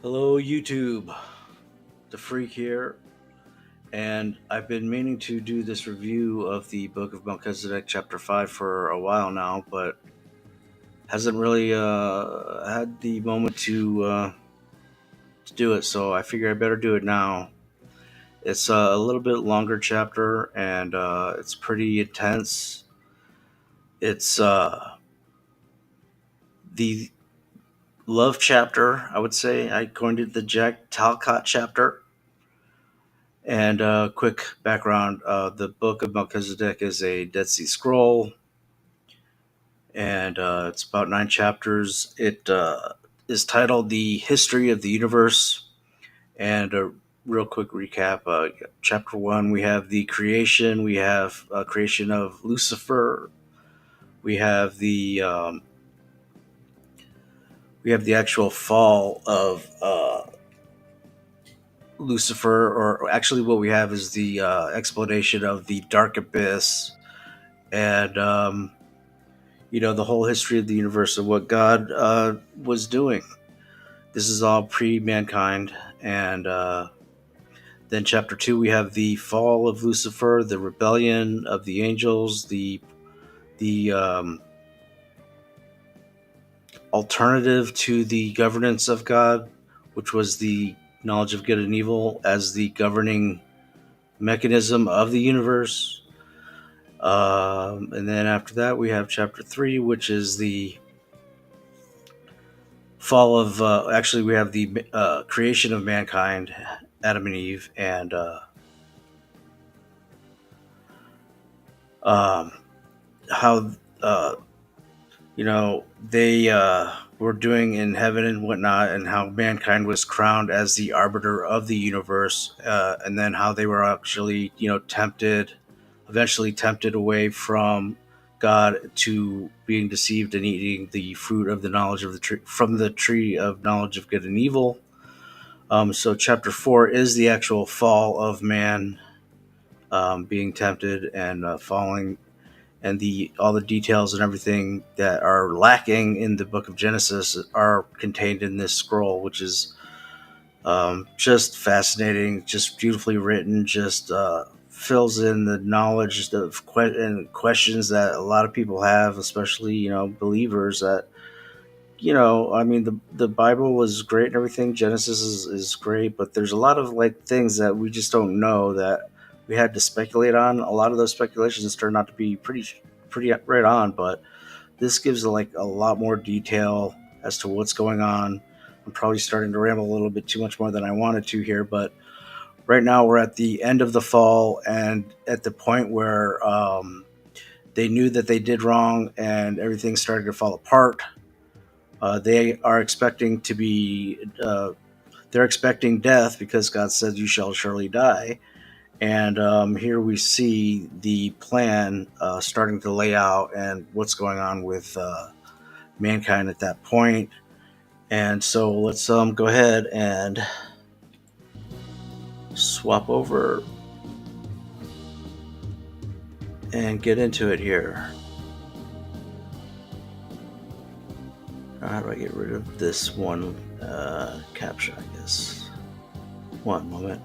Hello, YouTube. The Freak here, and I've been meaning to do this review of the Book of Melchizedek, Chapter 5, for a while now, but hasn't really had the moment to do it, so I figure I better do it now. It's a little bit longer chapter, and it's pretty intense. It's the love chapter, I would say. I coined it the Jack Talcott chapter. And quick background, the Book of Melchizedek is a Dead Sea Scroll, and it's about 9 chapters. It is titled The History of the Universe. And a real quick recap, chapter 1, we have the creation, we have creation of Lucifer, we have the actual fall of Lucifer, or actually what we have is the explanation of the dark abyss, and the whole history of the universe of what God was doing. This is all pre-mankind, and then chapter 2 we have the fall of Lucifer, the rebellion of the angels, the alternative to the governance of God, which was the knowledge of good and evil as the governing mechanism of the universe. And then after that, we have chapter 3, which is the fall of. Actually, we have the creation of mankind, Adam and Eve, and how they were doing in heaven and whatnot, and how mankind was crowned as the arbiter of the universe, and then how they were actually eventually tempted away from God to being deceived and eating the fruit of the knowledge of the tree, from the tree of knowledge of good and evil. So chapter 4 is the actual fall of man, being tempted and falling, and all the details and everything that are lacking in the book of Genesis are contained in this scroll, which is just fascinating, just beautifully written, just fills in the knowledge and questions that a lot of people have, especially believers. That I mean, the Bible is great and everything. Genesis is great, but there's a lot of things that we just don't know, that we had to speculate on. A lot of those speculations turned out to be pretty right on, but this gives a lot more detail as to what's going on. I'm probably starting to ramble a little bit too much more than I wanted to here, but right now we're at the end of the fall, and at the point where they knew that they did wrong and everything started to fall apart. They are expecting to be they're expecting death, because God said, "You shall surely die." And here we see the plan starting to lay out, and what's going on with mankind at that point. And so let's go ahead and swap over and get into it here. How do I get rid of this one caption, I guess? One moment.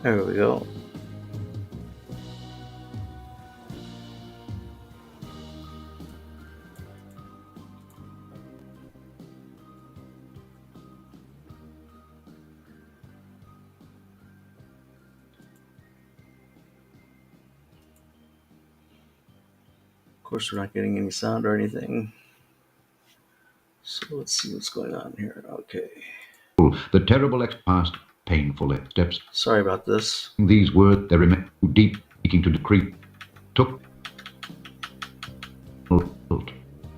There we go. Of course, we're not getting any sound or anything. So let's see what's going on here. Okay. The terrible past painful steps. Sorry about this. These words, they remain too deep, seeking to decree, took.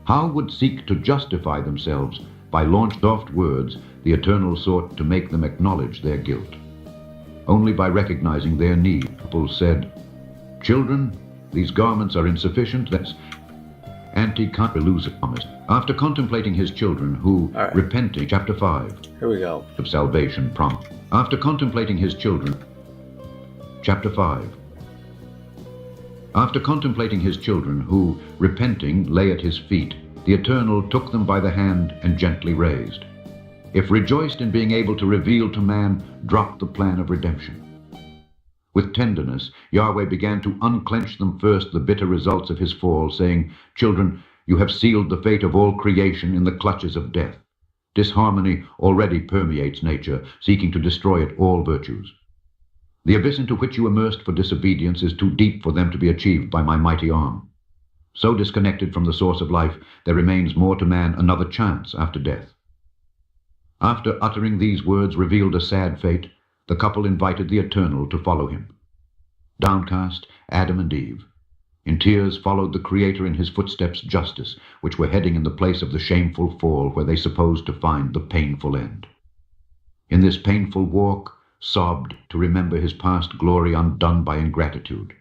How would seek to justify themselves by launched soft words the Eternal sought to make them acknowledge their guilt? Only by recognizing their need, people said, "Children, these garments are insufficient." That's anti-contribution promise. After contemplating his children who, repenting, chapter 5. Here we go. Of salvation prompt. After contemplating his children, chapter 5. After contemplating his children, who, repenting, lay at his feet, the Eternal took them by the hand and gently raised. If rejoiced in being able to reveal to man, dropped the plan of redemption. With tenderness, Yahweh began to unclench them first the bitter results of his fall, saying, "Children, you have sealed the fate of all creation in the clutches of death. Disharmony already permeates nature, seeking to destroy it all virtues. The abyss into which you immersed for disobedience is too deep for them to be achieved by my mighty arm. So disconnected from the source of life, there remains more to man another chance after death." After uttering these words revealed a sad fate, the couple invited the Eternal to follow him. Downcast, Adam and Eve. In tears followed the Creator in his footsteps justice, which were heading in the place of the shameful fall where they supposed to find the painful end. In this painful walk, sobbed to remember his past glory undone by ingratitude.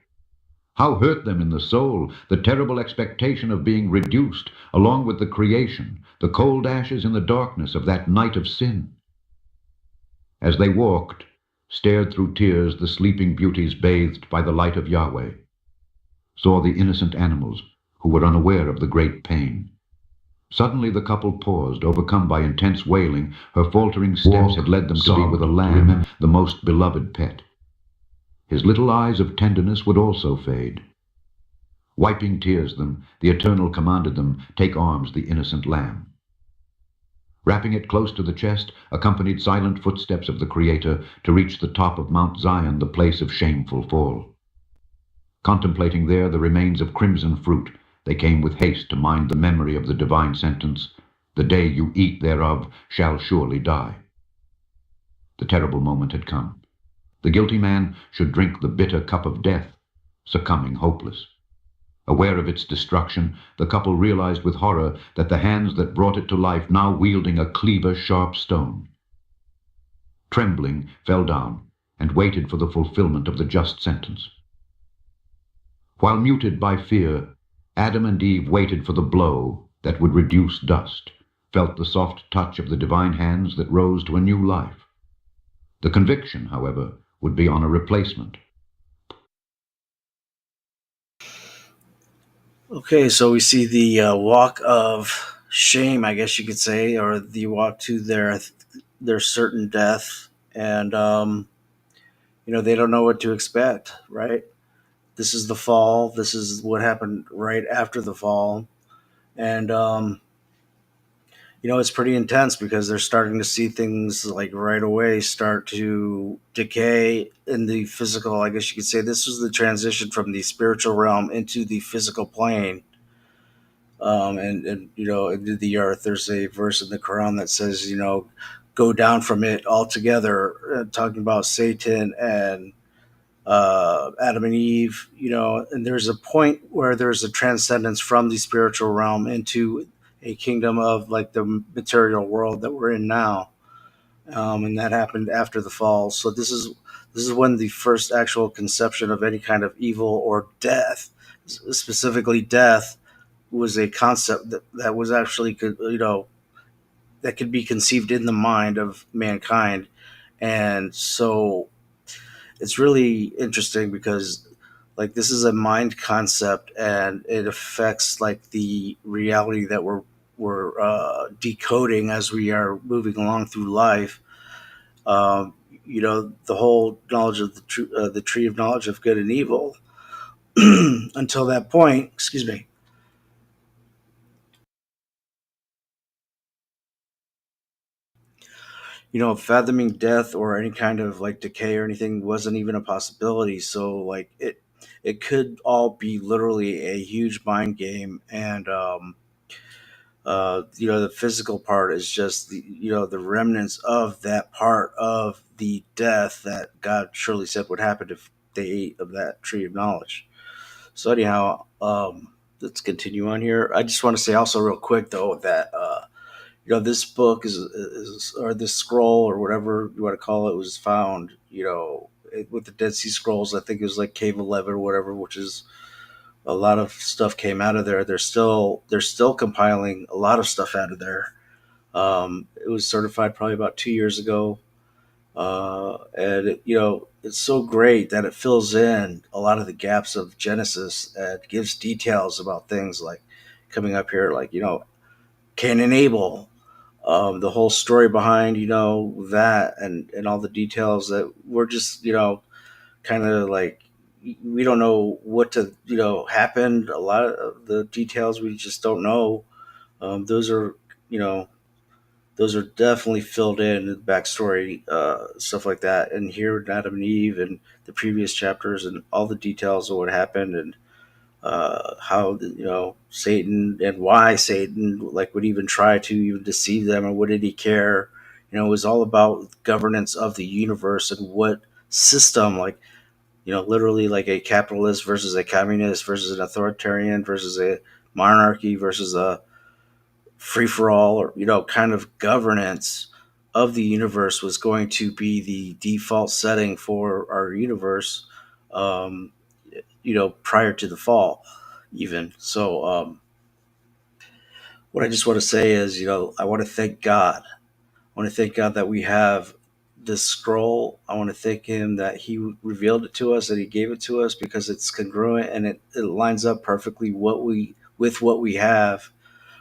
How hurt them in the soul the terrible expectation of being reduced, along with the creation, the cold ashes in the darkness of that night of sin. As they walked, stared through tears the sleeping beauties bathed by the light of Yahweh, saw the innocent animals who were unaware of the great pain. Suddenly the couple paused, overcome by intense wailing. Her faltering steps had led them to be with a lamb, the most beloved pet. His little eyes of tenderness would also fade. Wiping tears them, the Eternal commanded them, "Take arms the innocent lamb." Wrapping it close to the chest, accompanied silent footsteps of the Creator to reach the top of Mount Zion, the place of shameful fall. Contemplating there the remains of crimson fruit, they came with haste to mind the memory of the divine sentence, "The day you eat thereof shall surely die." The terrible moment had come. The guilty man should drink the bitter cup of death, succumbing hopeless. Aware of its destruction, the couple realized with horror that the hands that brought it to life now wielding a cleaver-sharp stone. Trembling, fell down and waited for the fulfillment of the just sentence. While muted by fear, Adam and Eve waited for the blow that would reduce dust, felt the soft touch of the divine hands that rose to a new life. The conviction, however, would be on a replacement. Okay, so we see the walk of shame, I guess you could say, or the walk to their certain death, and they don't know what to expect, right? This is the fall. This is what happened right after the fall, and it's pretty intense because they're starting to see things like right away start to decay in the physical. I guess you could say this was the transition from the spiritual realm into the physical plane, and into the earth. There's a verse in the Quran that says, go down from it altogether, talking about Satan and Adam and Eve. And there's a point where there's a transcendence from the spiritual realm into a kingdom of like the material world that we're in now, and that happened after the fall. So this is when the first actual conception of any kind of evil or death, specifically death, was a concept that was actually that could be conceived in the mind of mankind. And so it's really interesting because like this is a mind concept and it affects like the reality that we're decoding as we are moving along through life. The whole knowledge of the tree of knowledge of good and evil. Until that point, excuse me, fathoming death or any kind of like decay or anything wasn't even a possibility. So like it could all be literally a huge mind game, and the physical part is just the remnants of that part of the death that God surely said would happen if they ate of that tree of knowledge. So anyhow, let's continue on here. I just want to say also real quick though that this book is or this scroll or whatever you want to call it was found, with the Dead Sea Scrolls. I think it was like Cave 11 or whatever, which is a lot of stuff came out of there. They're still compiling a lot of stuff out of there. It was certified probably about 2 years ago, and it's so great that it fills in a lot of the gaps of Genesis and gives details about things like coming up here, like Cain and Abel, the whole story behind that, and all the details that we're just kind of like we don't know what to happened. A lot of the details we just don't know. Those are you know those are definitely filled in the backstory, stuff like that. And here in Adam and Eve and the previous chapters and all the details of what happened, and how Satan and why Satan like would even try to even deceive them, and what did he care? It was all about governance of the universe and what system, like literally like a capitalist versus a communist versus an authoritarian versus a monarchy versus a free for all, or kind of governance of the universe was going to be the default setting for our universe. Um, Prior to the fall, even so. What I just want to say is, I want to thank God. I want to thank God that we have this scroll. I want to thank Him that He revealed it to us, that He gave it to us, because it's congruent and it lines up perfectly with what we have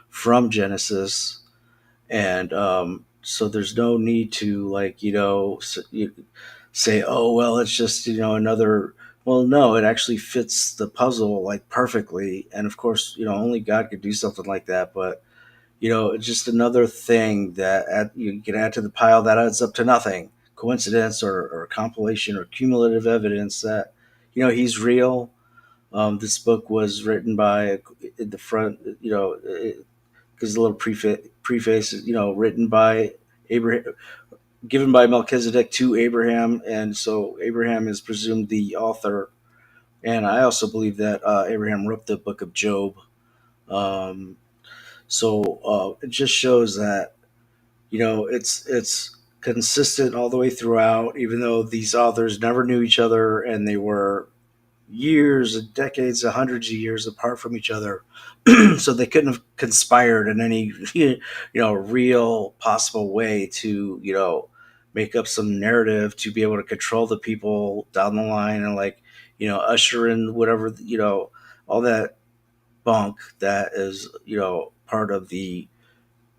from Genesis. And so there's no need to say, oh well, it's just another. Well, no, it actually fits the puzzle like perfectly. And of course, only God could do something like that. But it's just another thing that you can add to the pile that adds up to nothing. Coincidence or compilation or cumulative evidence that He's real. This book was written by in the front. It gives a little preface. Written by Abraham, given by Melchizedek to Abraham, and so Abraham is presumed the author. And I also believe that Abraham wrote the book of Job. Um, it just shows that it's consistent all the way throughout, even though these authors never knew each other and they were years and decades and hundreds of years apart from each other. So they couldn't have conspired in any real possible way to make up some narrative to be able to control the people down the line, and usher in whatever all that bunk that is part of the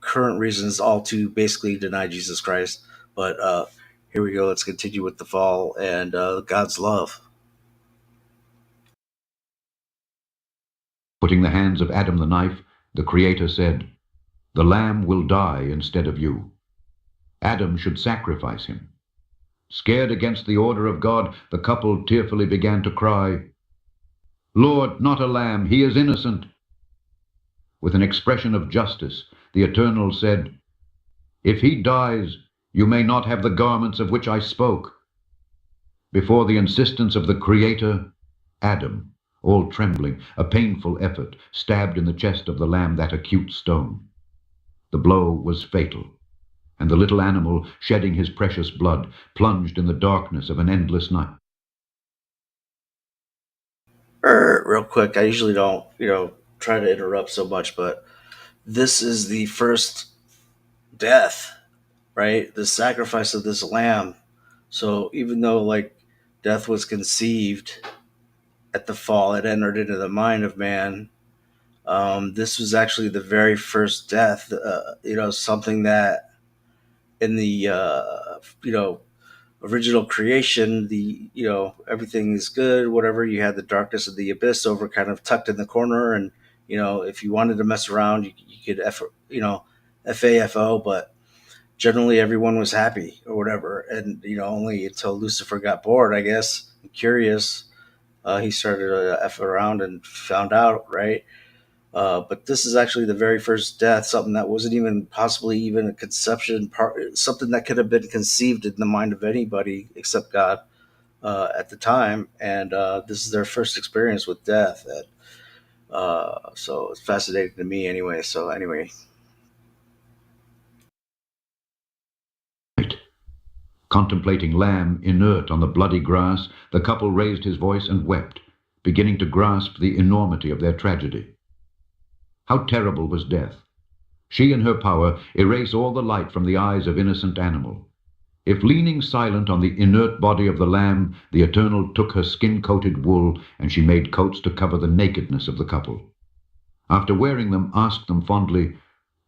current reasons, all to basically deny Jesus Christ. But here we go. Let's continue with the fall and God's love. Putting the hands of Adam the knife, the Creator said, "The lamb will die instead of you. Adam should sacrifice him." Scared against the order of God, the couple tearfully began to cry, "Lord, not a lamb, he is innocent." With an expression of justice, the Eternal said, "If he dies, you may not have the garments of which I spoke." Before the insistence of the Creator, Adam, all trembling, a painful effort, stabbed in the chest of the lamb that acute stone. The blow was fatal, and the little animal, shedding his precious blood, plunged in the darkness of an endless night. Real quick, I usually don't, try to interrupt so much, but this is the first death, right? The sacrifice of this lamb. So even though death was conceived at the fall, it entered into the mind of man. This was actually the very first death. Something that in the original creation, the everything is good, whatever. You had the darkness of the abyss over, kind of tucked in the corner, and if you wanted to mess around, you could FAFO, but generally everyone was happy or whatever. And only until Lucifer got bored, I guess, and curious, he started to F around and found out, right? But this is actually the very first death, something that wasn't even possibly even a conception part, something that could have been conceived in the mind of anybody except God at the time. And this is their first experience with death. And, so it's fascinating to me anyway. So anyway. Contemplating lamb inert on the bloody grass, the couple raised his voice and wept, beginning to grasp the enormity of their tragedy. How terrible was death! She, in her power, erase all the light from the eyes of innocent animal. If leaning silent on the inert body of the Lamb, the Eternal took her skin-coated wool, and she made coats to cover the nakedness of the couple. After wearing them, asked them fondly,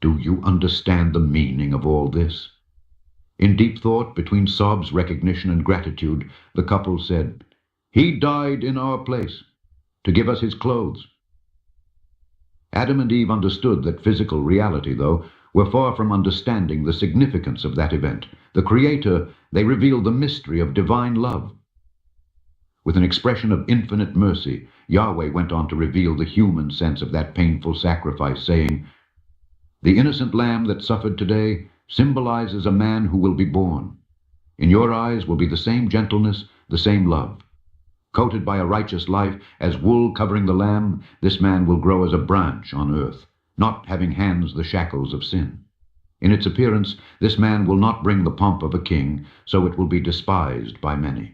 "Do you understand the meaning of all this?" In deep thought, between sobs, recognition, and gratitude, the couple said, "He died in our place, to give us his clothes." Adam and Eve understood that physical reality, though, were far from understanding the significance of that event. The Creator, they revealed the mystery of divine love. With an expression of infinite mercy, Yahweh went on to reveal the human sense of that painful sacrifice, saying, "The innocent lamb that suffered today symbolizes a man who will be born. In your eyes will be the same gentleness, the same love. Coated by a righteous life, as wool covering the lamb, this man will grow as a branch on earth, not having hands the shackles of sin. In its appearance, this man will not bring the pomp of a king, so it will be despised by many.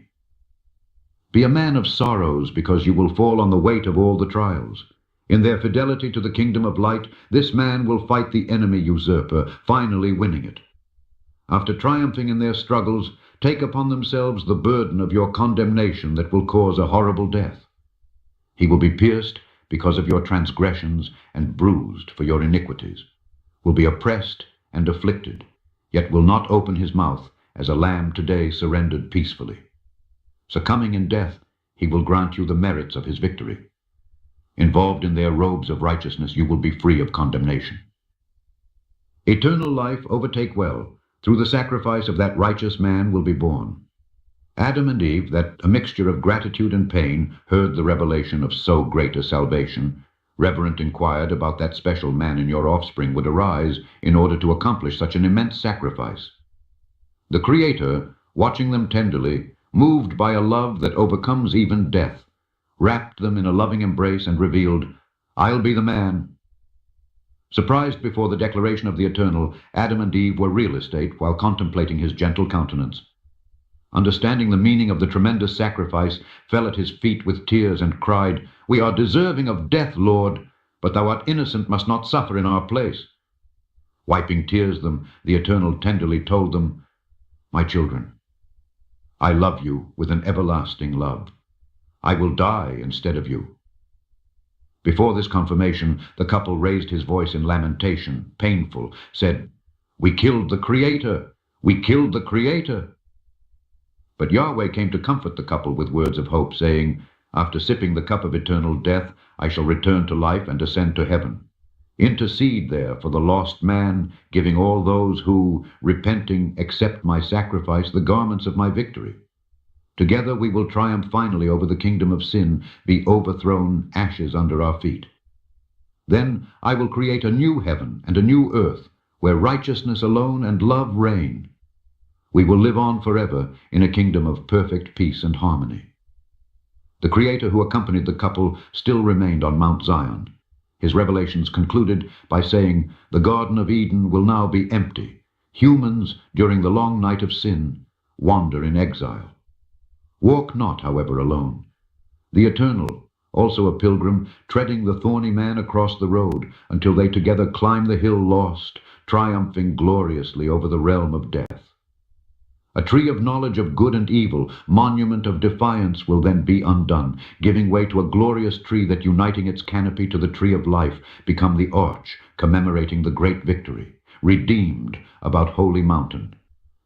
Be a man of sorrows, because you will fall on the weight of all the trials. In their fidelity to the kingdom of light, this man will fight the enemy usurper, finally winning it. After triumphing in their struggles, take upon themselves the burden of your condemnation that will cause a horrible death. He will be pierced because of your transgressions and bruised for your iniquities, will be oppressed and afflicted, yet will not open his mouth, as a lamb today surrendered peacefully. Succumbing in death, he will grant you the merits of his victory. Involved in their robes of righteousness, you will be free of condemnation. Eternal life overtake well. Through the sacrifice of that righteous man will be born. Adam and Eve, that a mixture of gratitude and pain, heard the revelation of so great a salvation. Reverent inquired about that special man in your offspring would arise in order to accomplish such an immense sacrifice. The Creator, watching them tenderly, moved by a love that overcomes even death, wrapped them in a loving embrace and revealed, "I'll be the man." Surprised before the declaration of the Eternal, Adam and Eve were real estate while contemplating his gentle countenance. Understanding the meaning of the tremendous sacrifice, fell at his feet with tears and cried, "We are deserving of death, Lord, but thou art innocent, must not suffer in our place." Wiping tears them, the Eternal tenderly told them, "My children, I love you with an everlasting love. I will die instead of you." Before this confirmation, the couple raised his voice in lamentation, painful, said, "We killed the Creator! We killed the Creator!" But Yahweh came to comfort the couple with words of hope, saying, "After sipping the cup of eternal death, I shall return to life and ascend to heaven. Intercede there for the lost man, giving all those who, repenting, accept my sacrifice the garments of my victory. Together we will triumph finally over the kingdom of sin, be overthrown, ashes under our feet. Then I will create a new heaven and a new earth, where righteousness alone and love reign. We will live on forever in a kingdom of perfect peace and harmony." The Creator who accompanied the couple still remained on Mount Zion. His revelations concluded by saying, "The Garden of Eden will now be empty. Humans, during the long night of sin, wander in exile. Walk not, however, alone. The Eternal, also a pilgrim, treading the thorny man across the road, until they together climb the hill lost, triumphing gloriously over the realm of death. A tree of knowledge of good and evil, monument of defiance, will then be undone, giving way to a glorious tree that, uniting its canopy to the tree of life, become the arch commemorating the great victory, redeemed about Holy Mountain.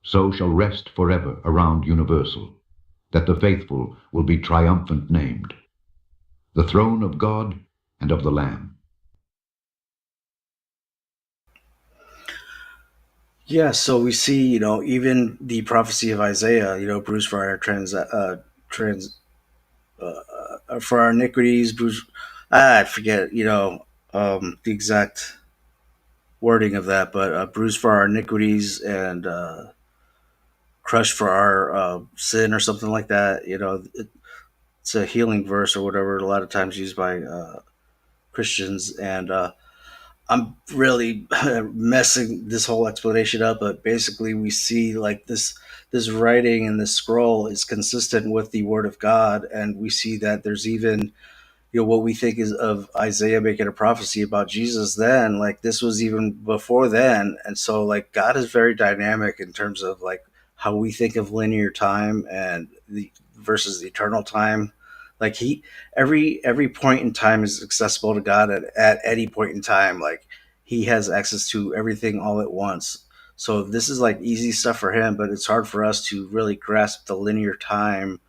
So shall rest forever around universal, that the faithful will be triumphant named, the throne of God and of the Lamb. Yeah, so we see, even the prophecy of Isaiah, bruised for our trans, for our iniquities, bruised. I forget, the exact wording of that, but bruised for our iniquities and crushed for our sin or something like that. It's a healing verse or whatever. A lot of times used by Christians, and I'm really messing this whole explanation up, but basically we see like this writing and this scroll is consistent with the word of God, and we see that there's even what we think is of Isaiah making a prophecy about Jesus then, like this was even before then. And so like God is very dynamic in terms of like how we think of linear time and the versus the eternal time. Like he every point in time is accessible to God at any point in time. Like he has access to everything all at once. So this is like easy stuff for him, but it's hard for us to really grasp the linear time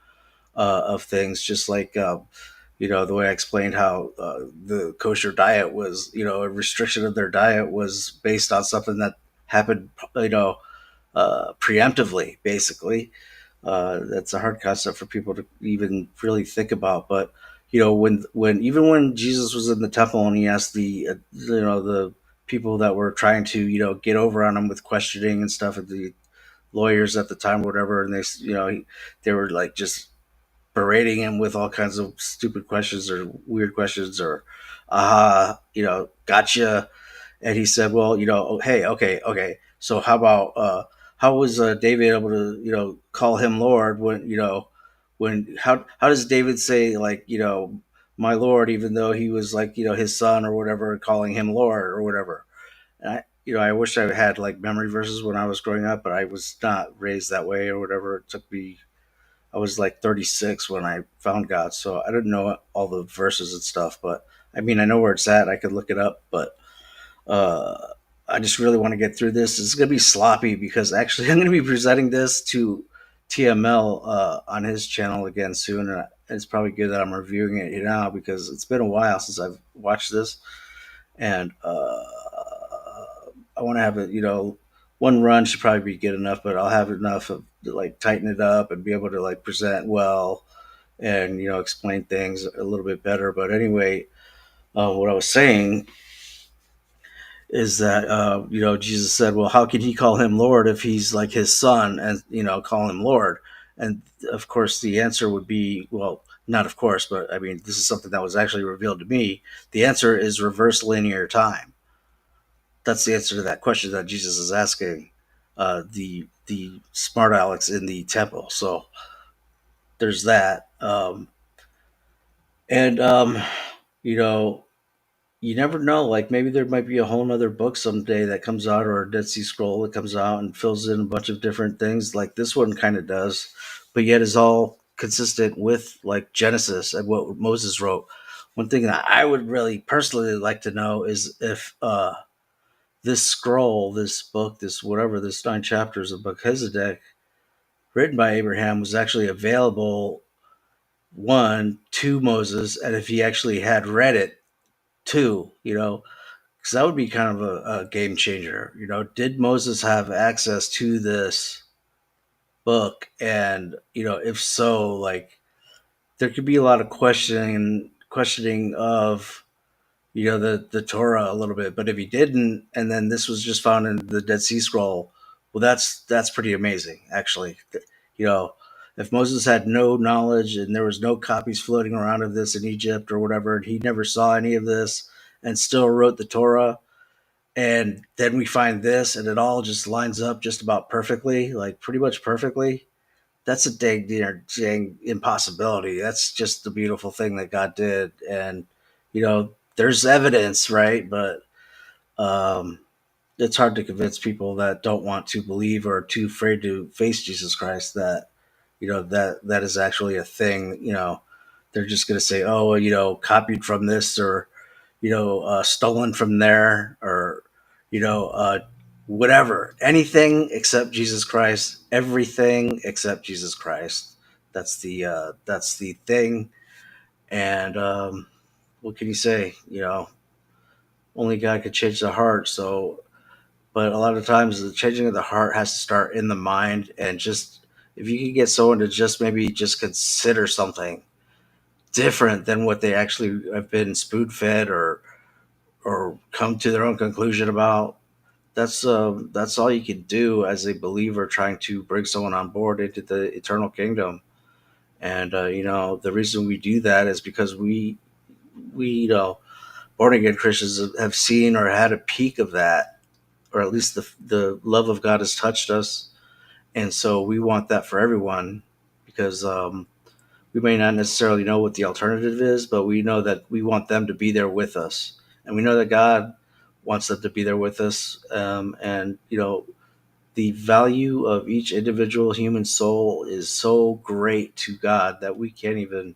of things. Just like the way I explained how the kosher diet was, a restriction of their diet was based on something that happened, preemptively, basically. That's a hard concept for people to even really think about. But when Jesus was in the temple and he asked the people that were trying to get over on him with questioning and stuff, and the lawyers at the time, or whatever, and they were like just berating him with all kinds of stupid questions or weird questions or gotcha. And he said, well, hey, okay, so how was David able to call him Lord when how does David say, like, my Lord, even though he was like his son or whatever, calling him Lord or whatever. And I wish I had like memory verses when I was growing up, but I was not raised that way or whatever. It took me I was like 36 when I found God, so I didn't know all the verses and stuff. But I mean, I know where it's at. I could look it up, but uh, I just really want to get through this. It's going to be sloppy because actually I'm going to be presenting this to TML on his channel again soon. And it's probably good that I'm reviewing it now because it's been a while since I've watched this, and I want to have it. One run should probably be good enough, but I'll have enough of to like tighten it up and be able to like present well and explain things a little bit better. But anyway, what I was saying is that Jesus said, well, how can he call him Lord if he's like his son, and call him Lord? And of course the answer would be, well, not of course, but I mean, this is something that was actually revealed to me. The answer is reverse linear time. That's the answer to that question that Jesus is asking the smart Alex in the temple. So there's that. And you know, you never know. Like maybe there might be a whole nother book someday that comes out, or a Dead Sea Scroll that comes out and fills in a bunch of different things, like this one kind of does, but yet is all consistent with like Genesis and what Moses wrote. One thing that I would really personally like to know is if this scroll, this book, this whatever, this 9 chapters of Melchizedek, written by Abraham, was actually available, one, to Moses, and if he actually had read it, two, because that would be kind of a game changer. Did Moses have access to this book? And if so, like there could be a lot of questioning of the Torah a little bit. But if he didn't, and then this was just found in the Dead Sea Scroll, well, that's pretty amazing, actually. You know, if Moses had no knowledge and there was no copies floating around of this in Egypt or whatever, and he never saw any of this and still wrote the Torah, and then we find this, and it all just lines up just about perfectly, like pretty much perfectly. That's a dang impossibility. That's just the beautiful thing that God did, and there's evidence, right? But um, it's hard to convince people that don't want to believe or are too afraid to face Jesus Christ that that is actually a thing. They're just going to say, oh, well, copied from this, or stolen from there, or you know, uh, whatever, anything except Jesus Christ, everything except Jesus Christ. That's the thing. And what can you say? Only God could change the heart. So, but a lot of times the changing of the heart has to start in the mind, and just if you can get someone to just maybe just consider something different than what they actually have been spoon fed or come to their own conclusion about. That's all you can do as a believer trying to bring someone on board into the eternal kingdom. And the reason we do that is because we born again Christians have seen or had a peak of that, or at least the love of God has touched us, and so we want that for everyone because we may not necessarily know what the alternative is, but we know that we want them to be there with us, and we know that God wants them to be there with us. And the value of each individual human soul is so great to God that we can't even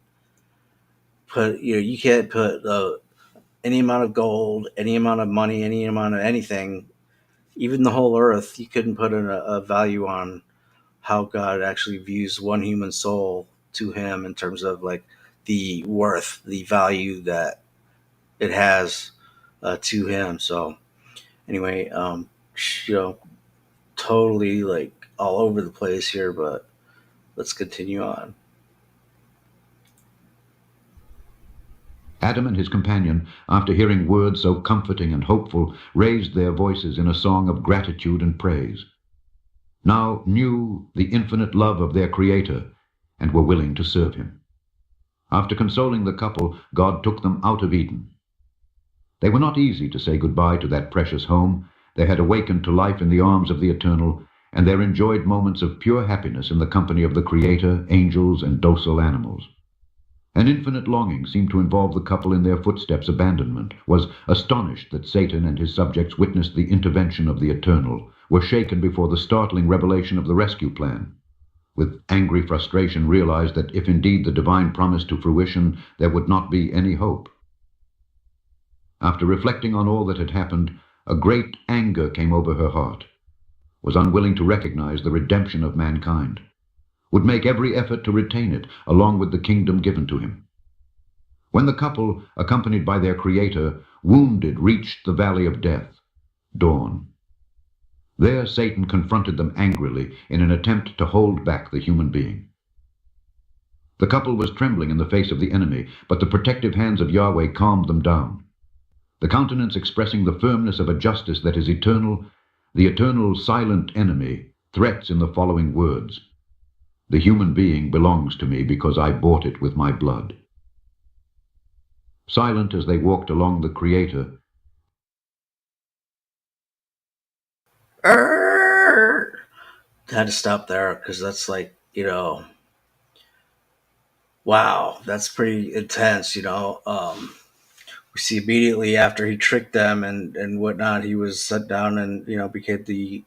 put, you can't put any amount of gold, any amount of money, any amount of anything, even the whole earth, you couldn't put a value on how God actually views one human soul to him in terms of like the worth, the value that it has to him. So anyway, you know, totally like all over the place here, but let's continue on. Adam and his companion, after hearing words so comforting and hopeful, raised their voices in a song of gratitude and praise. Now knew the infinite love of their Creator and were willing to serve him. After consoling the couple, God took them out of Eden. They were not easy to say goodbye to that precious home. They had awakened to life in the arms of the Eternal, and there enjoyed moments of pure happiness in the company of the Creator, angels, and docile animals. An infinite longing seemed to involve the couple in their footsteps' abandonment, was astonished that Satan and his subjects witnessed the intervention of the Eternal, were shaken before the startling revelation of the rescue plan. With angry frustration realized that if indeed the divine promised to fruition, there would not be any hope. After reflecting on all that had happened, a great anger came over her heart, was unwilling to recognize the redemption of mankind, would make every effort to retain it, along with the kingdom given to him. When the couple, accompanied by their Creator, wounded, reached the valley of death, dawn, there Satan confronted them angrily in an attempt to hold back the human being. The couple was trembling in the face of the enemy, but the protective hands of Yahweh calmed them down. The countenance expressing the firmness of a justice that is eternal, the eternal silent enemy threats in the following words: "The human being belongs to me because I bought it with my blood." Silent as they walked along the Creator, Arrgh! Had to stop there because that's like, wow, that's pretty intense. We see immediately after he tricked them and whatnot, he was set down and became the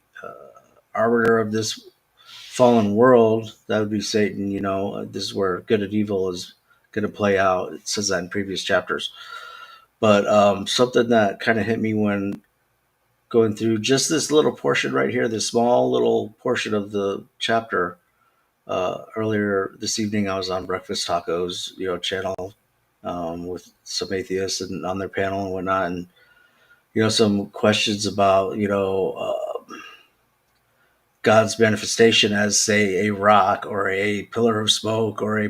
arbiter of this fallen world. That would be Satan. This is where good and evil is going to play out. It says that in previous chapters. But something that kind of hit me when going through just this little portion right here, this small little portion of the chapter. Earlier this evening, I was on Breakfast Tacos, channel with some atheists and on their panel and whatnot, and some questions about God's manifestation as, say, a rock or a pillar of smoke or a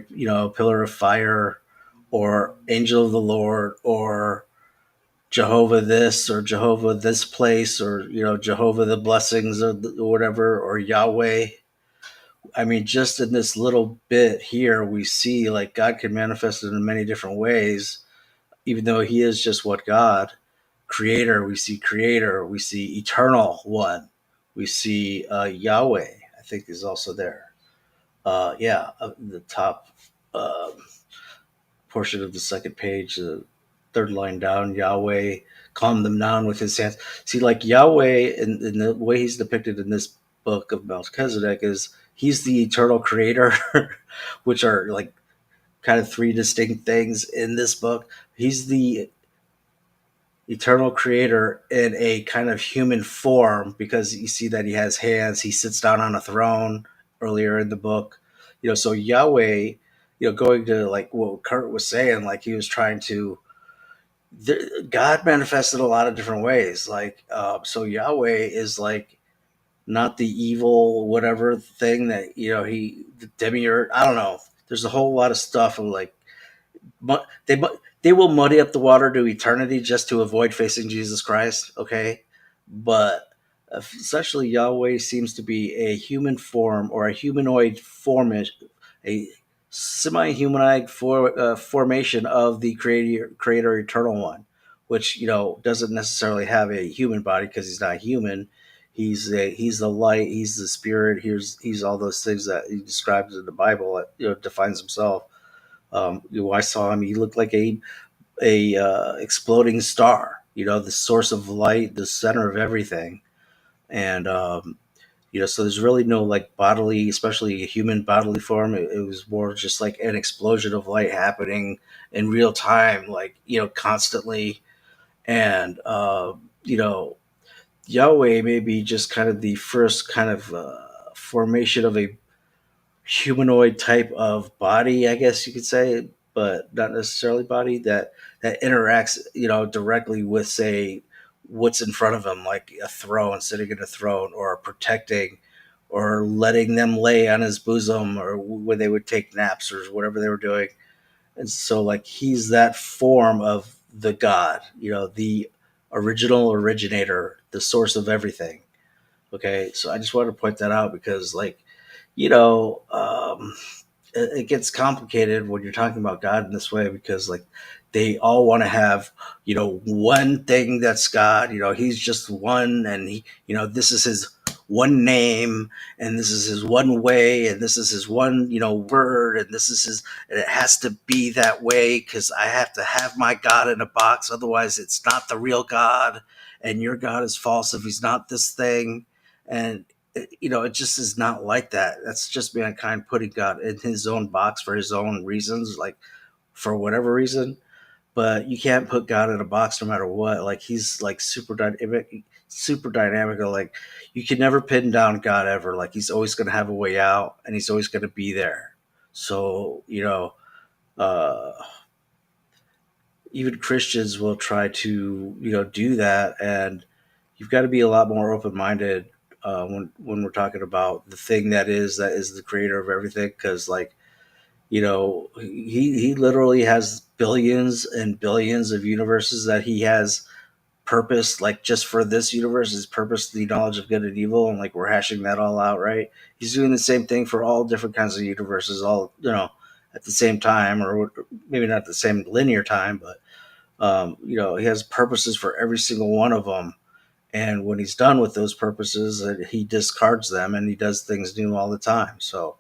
pillar of fire or angel of the Lord or Jehovah this or Jehovah this place or Jehovah the blessings or whatever or Yahweh. I mean, just in this little bit here, we see like God can manifest it in many different ways, even though He is just what God, Creator, we see Eternal One, we see Yahweh. I think is also there. Yeah, the top uh, portion of the second page, the third line down, Yahweh calmed them down with His hands. See, like Yahweh, in the way He's depicted in this book of Melchizedek, is He's the eternal creator, which are like kind of three distinct things in this book. He's the eternal creator in a kind of human form because you see that he has hands. He sits down on a throne earlier in the book. So Yahweh, going to like what Kurt was saying, like he was trying to. God manifested a lot of different ways. Like, so Yahweh is like not the evil whatever thing that the demiurge. I don't know. There's a whole lot of stuff of like they they will muddy up the water to eternity just to avoid facing Jesus Christ. Okay, but essentially Yahweh seems to be a human form or a humanoid formish, a semi-humanoid formation of the creator eternal one, which doesn't necessarily have a human body because he's not human. He's the light. He's the spirit. He's all those things that he describes in the Bible. That defines himself. I saw him. He looked like a exploding star. The source of light, the center of everything. And So there's really no like bodily, especially a human bodily form. It was more just like an explosion of light happening in real time, like constantly. And Yahweh may be just kind of the first kind of formation of a humanoid type of body, I guess you could say, but not necessarily body that interacts, directly with, say, what's in front of him, like a throne, sitting in a throne, or protecting, or letting them lay on his bosom, or when they would take naps or whatever they were doing. And so, like, he's that form of the God, the original originator, the source of everything. Okay, so I just wanted to point that out because, like, you know, um, it gets complicated when you're talking about God in this way because, like, they all want to have one thing that's God. He's just one, and this is his one name, and this is his one way, and this is his one word, and this is his, and it has to be that way because I have to have my God in a box, otherwise it's not the real God, and your God is false if he's not this thing. And it just is not like that. That's just mankind putting God in his own box for his own reasons, like for whatever reason. But you can't put God in a box no matter what. Like, he's like super dynamic. Like, you can never pin down God ever. Like, he's always going to have a way out, and he's always going to be there. So uh, even Christians will try to do that, and you've got to be a lot more open minded when we're talking about the thing that is the creator of everything, because, like, he literally has billions and billions of universes that he has purpose, like, just for this universe is purpose the knowledge of good and evil, and like we're hashing that all out, right? He's doing the same thing for all different kinds of universes, all at the same time, or maybe not the same linear time, but he has purposes for every single one of them. And when he's done with those purposes, he discards them and he does things new all the time. So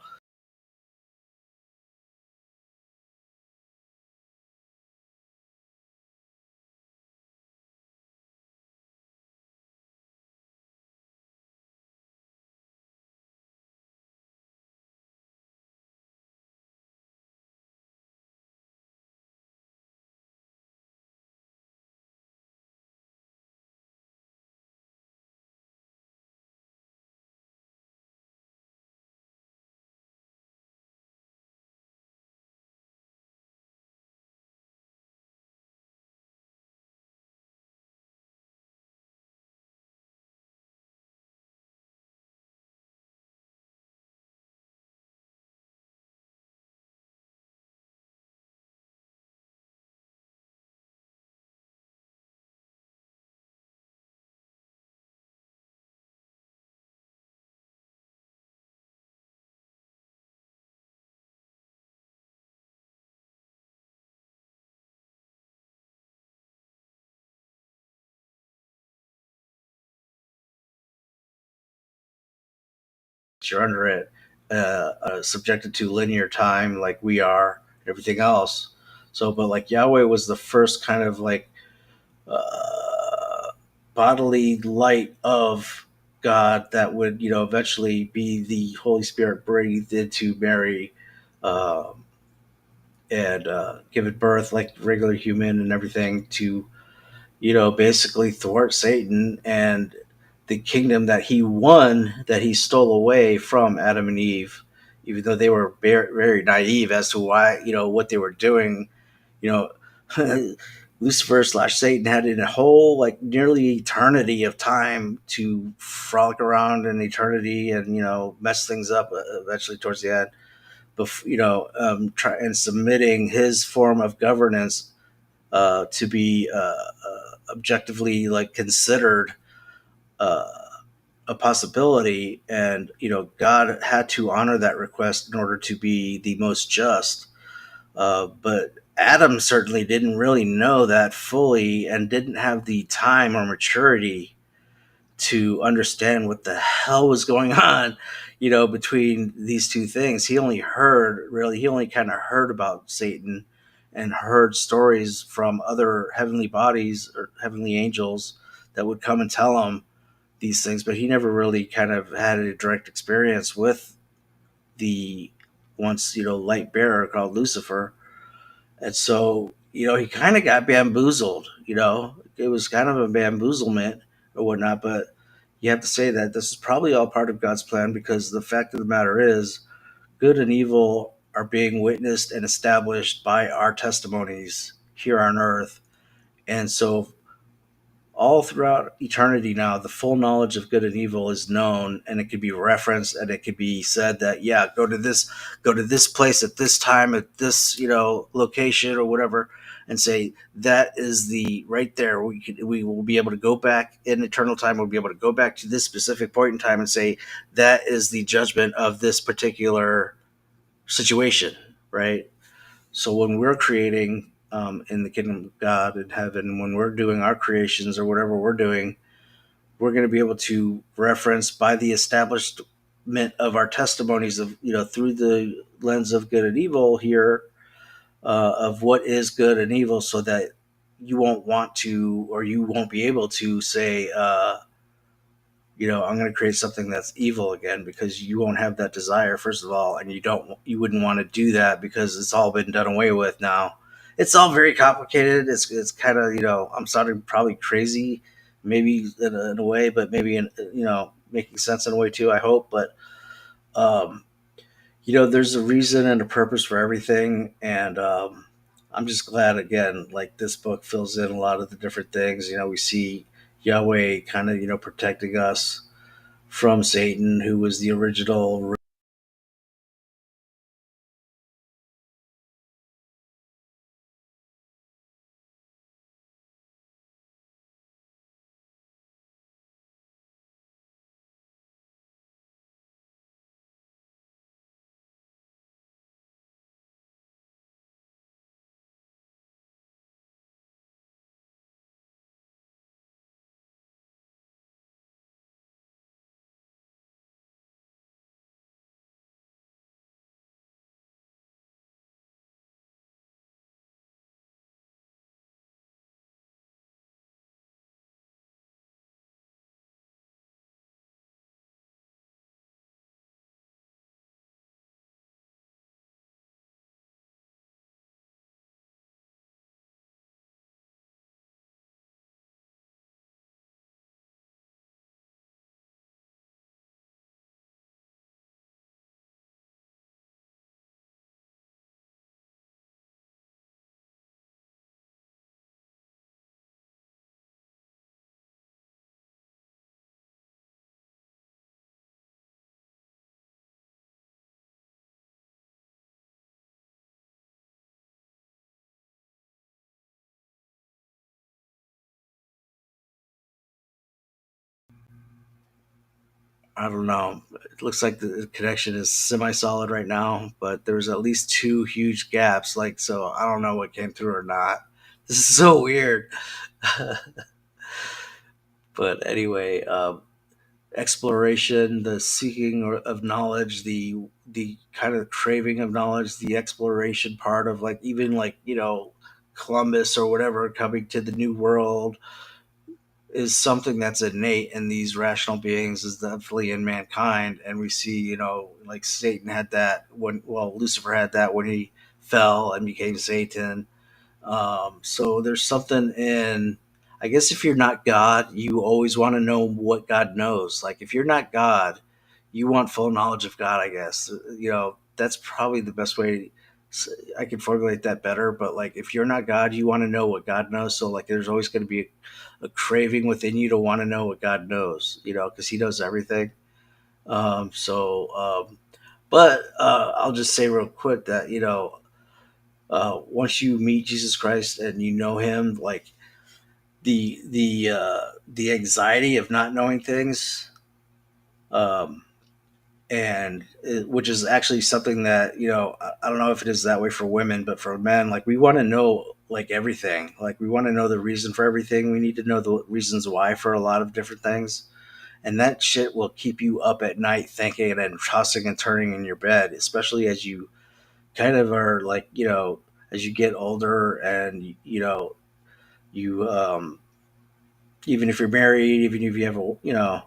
you're under it, subjected to linear time like we are, everything else. So, but like Yahweh was the first kind of like uh, bodily light of God that would, eventually be the Holy Spirit breathed into Mary, um, and given birth like regular human and everything to, basically thwart Satan and the kingdom that he won, that he stole away from Adam and Eve, even though they were very, very naive as to why, what they were doing. You know, Lucifer slash Satan had in a whole like nearly eternity of time to frolic around in eternity and mess things up eventually towards the end. Try and submitting his form of governance to be objectively like considered uh, a possibility, and God had to honor that request in order to be the most just. But Adam certainly didn't really know that fully and didn't have the time or maturity to understand what the hell was going on, between these two things. He only kind of heard about Satan and heard stories from other heavenly bodies or heavenly angels that would come and tell him, these things, but he never really kind of had a direct experience with the once light bearer called Lucifer, and so he kind of got bamboozled. It was kind of a bamboozlement or whatnot, but you have to say that this is probably all part of God's plan, because the fact of the matter is, good and evil are being witnessed and established by our testimonies here on earth. And so all throughout eternity now, the full knowledge of good and evil is known, and it could be referenced, and it could be said that, yeah, go to this place at this time at this location or whatever, and say that is the right there. We will be able to go back in eternal time. We'll be able to go back to this specific point in time and say that is the judgment of this particular situation, right? So when we're creating in the kingdom of God in heaven, when we're doing our creations or whatever we're doing, we're going to be able to reference by the establishment of our testimonies of through the lens of good and evil here, of what is good and evil, so that you won't want to, or you won't be able to say, I'm going to create something that's evil again, because you won't have that desire, first of all, and you wouldn't want to do that because it's all been done away with now. It's all very complicated. It's kind of, I'm sounding probably crazy, maybe in a way, but maybe making sense in a way too, I hope. But um, there's a reason and a purpose for everything, and I'm just glad, again, like this book fills in a lot of the different things. We see Yahweh kind of protecting us from Satan, who was the original. I don't know. It looks like the connection is semi-solid right now, but there's at least two huge gaps. Like, so I don't know what came through or not. This is so weird. But anyway, exploration, the seeking of knowledge, the kind of craving of knowledge, the exploration part of, like, even like Columbus or whatever coming to the new world, is something that's innate in these rational beings, is definitely in mankind. And we see, like Satan had that when, well, Lucifer had that when he fell and became Satan. So there's something in, I guess, if you're not God, you always want to know what God knows. Like, if you're not God, you want full knowledge of God, I guess. That's probably the best way. I can formulate that better, but like, if you're not God, you want to know what God knows. So like, there's always going to be a craving within you to want to know what God knows, because He knows everything. But I'll just say real quick that once you meet Jesus Christ and you know Him, like the anxiety of not knowing things, um, and which is actually something that I don't know if it is that way for women, but for men, like, we want to know, like, everything. Like, we want to know the reason for everything. We need to know the reasons why for a lot of different things, and that shit will keep you up at night thinking and tossing and turning in your bed, especially as you kind of are, like, as you get older, and you Even if you're married, even if you have a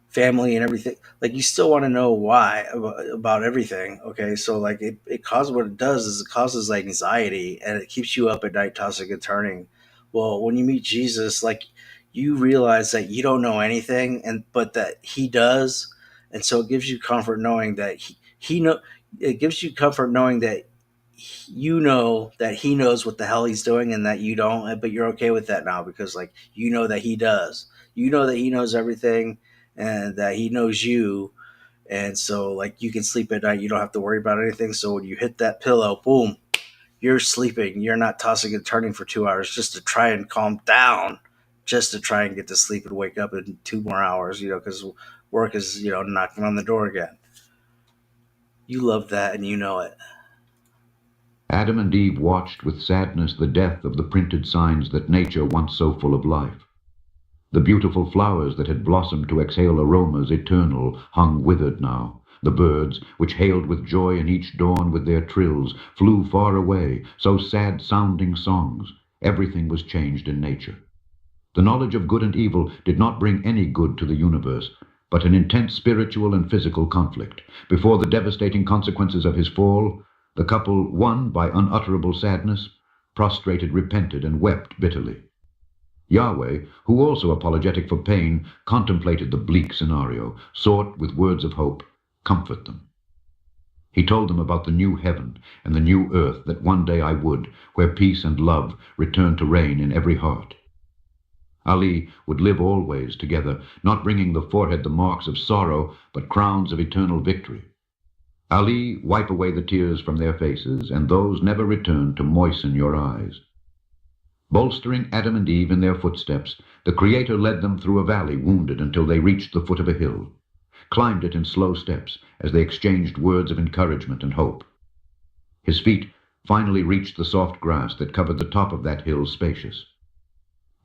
family and everything, like you still want to know why about everything. Okay, so like it causes, what it does is it causes like anxiety and it keeps you up at night tossing and turning. Well, when you meet Jesus, like you realize that you don't know anything, and but that he does. And so it gives you comfort knowing that he know it gives you comfort knowing that you know that he knows what the hell he's doing and that you don't, but you're okay with that now because like you know that he does. You know that he knows everything and that he knows you. And so like you can sleep at night, you don't have to worry about anything. So when you hit that pillow, boom, you're sleeping. You're not tossing and turning for 2 hours just to try and calm down, just to try and get to sleep and wake up in 2 more hours, because work is, knocking on the door again. You love that and you know it. Adam and Eve watched with sadness the death of the printed signs that nature once so full of life. The beautiful flowers that had blossomed to exhale aromas eternal hung withered now. The birds, which hailed with joy in each dawn with their trills, flew far away, so sad-sounding songs. Everything was changed in nature. The knowledge of good and evil did not bring any good to the universe, but an intense spiritual and physical conflict. Before the devastating consequences of his fall, the couple, won by unutterable sadness, prostrated, repented, and wept bitterly. Yahweh, who also apologetic for pain, contemplated the bleak scenario, sought with words of hope, comfort them. He told them about the new heaven and the new earth that one day I would, where peace and love return to reign in every heart. Ali would live always together, not bringing the forehead the marks of sorrow, but crowns of eternal victory. Ali, wipe away the tears from their faces, and those never return to moisten your eyes. Bolstering Adam and Eve in their footsteps, the Creator led them through a valley wounded until they reached the foot of a hill, climbed it in slow steps as they exchanged words of encouragement and hope. His feet finally reached the soft grass that covered the top of that hill spacious.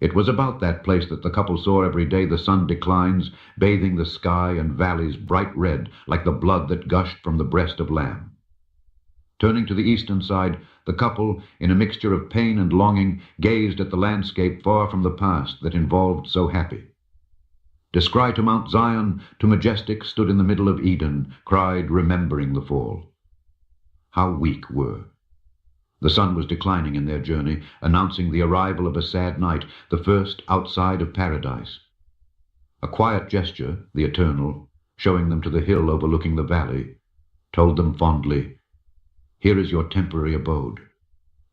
It was about that place that the couple saw every day the sun declines, bathing the sky and valleys bright red like the blood that gushed from the breast of lamb. Turning to the eastern side, the couple, in a mixture of pain and longing, gazed at the landscape far from the past that involved so happy. Descry to Mount Zion, to majestic, stood in the middle of Eden, cried, remembering the fall. How weak were. The sun was declining in their journey, announcing the arrival of a sad night, the first outside of paradise. A quiet gesture, the Eternal, showing them to the hill overlooking the valley, told them fondly, here is your temporary abode.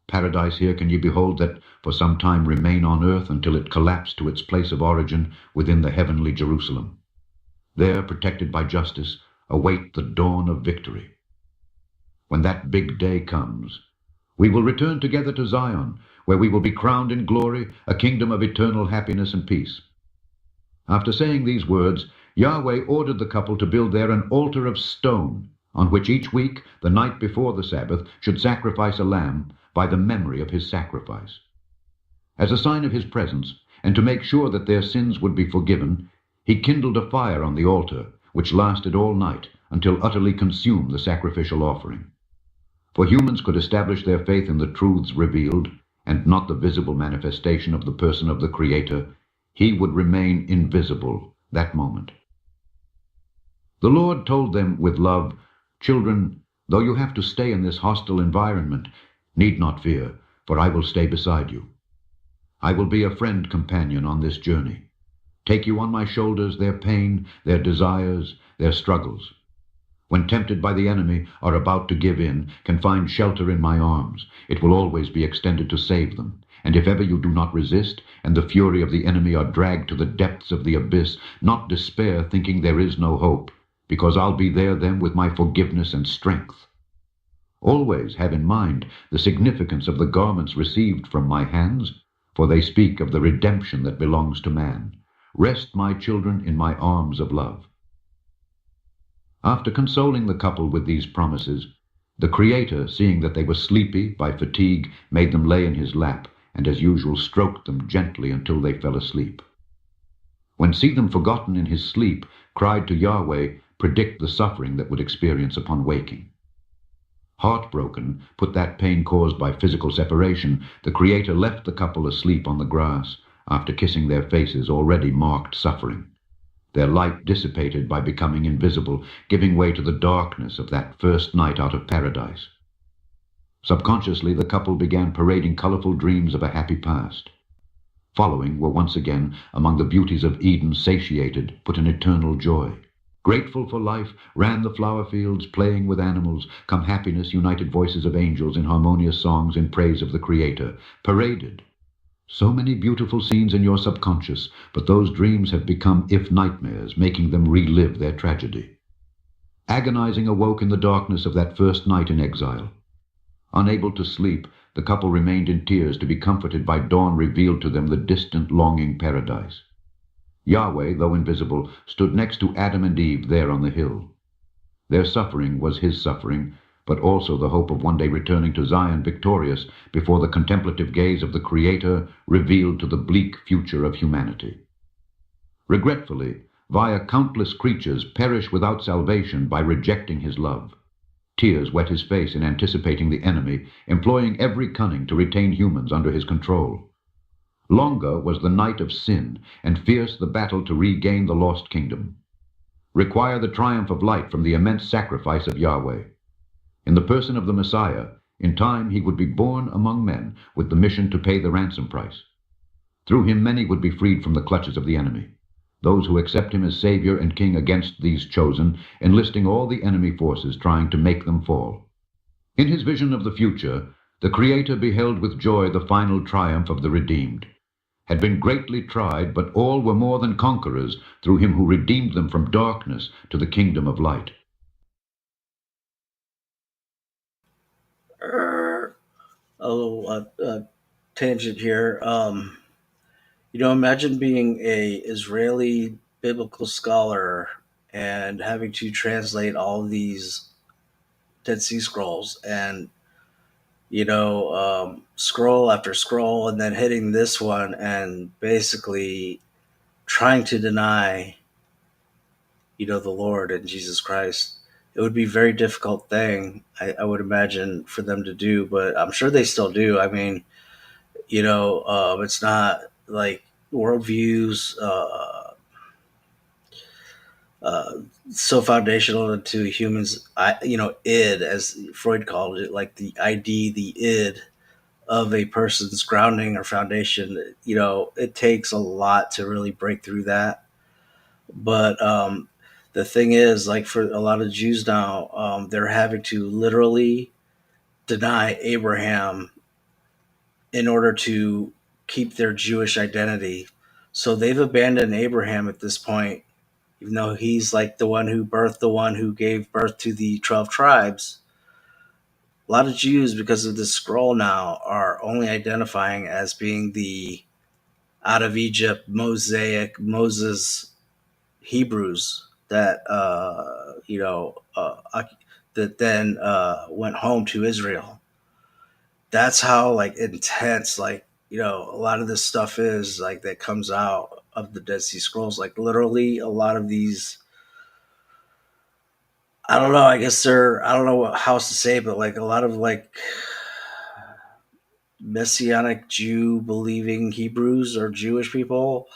Paradise here can ye behold that for some time remain on earth until it collapse to its place of origin within the heavenly Jerusalem. There, protected by justice, await the dawn of victory. When that big day comes, we will return together to Zion, where we will be crowned in glory, a kingdom of eternal happiness and peace. After saying these words, Yahweh ordered the couple to build there an altar of stone, on which each week, the night before the Sabbath, should sacrifice a lamb by the memory of his sacrifice. As a sign of his presence, and to make sure that their sins would be forgiven, he kindled a fire on the altar, which lasted all night until utterly consumed the sacrificial offering. For humans could establish their faith in the truths revealed, and not the visible manifestation of the person of the Creator, he would remain invisible that moment. The Lord told them with love, children, though you have to stay in this hostile environment, need not fear, for I will stay beside you. I will be a friend companion on this journey. Take you on my shoulders their pain, their desires, their struggles. When tempted by the enemy, are about to give in, can find shelter in my arms. It will always be extended to save them. And if ever you do not resist, and the fury of the enemy are dragged to the depths of the abyss, not despair, thinking there is no hope, because I'll be there then with my forgiveness and strength. Always have in mind the significance of the garments received from my hands, for they speak of the redemption that belongs to man. Rest, my children, in my arms of love. After consoling the couple with these promises, the Creator, seeing that they were sleepy by fatigue, made them lay in his lap, and as usual stroked them gently until they fell asleep. When see them forgotten in his sleep, cried to Yahweh, predict the suffering that would experience upon waking. Heartbroken, put that pain caused by physical separation, the Creator left the couple asleep on the grass, after kissing their faces already marked suffering, their light dissipated by becoming invisible, giving way to the darkness of that first night out of paradise. Subconsciously, the couple began parading colorful dreams of a happy past. Following were once again among the beauties of Eden, satiated, put in eternal joy. Grateful for life, ran the flower fields, playing with animals. Come happiness, united voices of angels in harmonious songs in praise of the Creator. Paraded. So many beautiful scenes in your subconscious, but those dreams have become if nightmares, making them relive their tragedy. Agonizing awoke in the darkness of that first night in exile. Unable to sleep, the couple remained in tears to be comforted by dawn revealed to them the distant, longing paradise. Yahweh, though invisible, stood next to Adam and Eve there on the hill. Their suffering was his suffering, but also the hope of one day returning to Zion victorious before the contemplative gaze of the Creator revealed to the bleak future of humanity. Regretfully, via countless creatures perish without salvation by rejecting his love. Tears wet his face in anticipating the enemy, employing every cunning to retain humans under his control. Longer was the night of sin, and fierce the battle to regain the lost kingdom. Require the triumph of light from the immense sacrifice of Yahweh. In the person of the Messiah, in time he would be born among men with the mission to pay the ransom price. Through him many would be freed from the clutches of the enemy. Those who accept him as Savior and King against these chosen, enlisting all the enemy forces trying to make them fall. In his vision of the future, the Creator beheld with joy the final triumph of the redeemed. Had been greatly tried, but all were more than conquerors through him who redeemed them from darkness to the kingdom of light. A little tangent here. Imagine being a Israeli biblical scholar and having to translate all of these Dead Sea Scrolls and scroll after scroll, and then hitting this one and basically trying to deny, the Lord and Jesus Christ. It would be a very difficult thing, I would imagine, for them to do, but I'm sure they still do. I mean, it's not like worldviews uh, so foundational to humans. Id, as Freud called it, like the ID, the id of a person's grounding or foundation. It takes a lot to really break through that. But the thing is, like for a lot of Jews now, they're having to literally deny Abraham in order to keep their Jewish identity. So they've abandoned Abraham at this point, even though he's like the one who birthed the one who gave birth to the 12 tribes. A lot of Jews, because of this scroll now, are only identifying as being the out of Egypt, Mosaic, Moses Hebrews that that then went home to Israel. That's how like intense a lot of this stuff is like that comes out of the Dead Sea Scrolls. Like literally, a lot of these. I don't know. I guess I don't know how else to say, but like a lot of like Messianic Jew believing Hebrews or Jewish people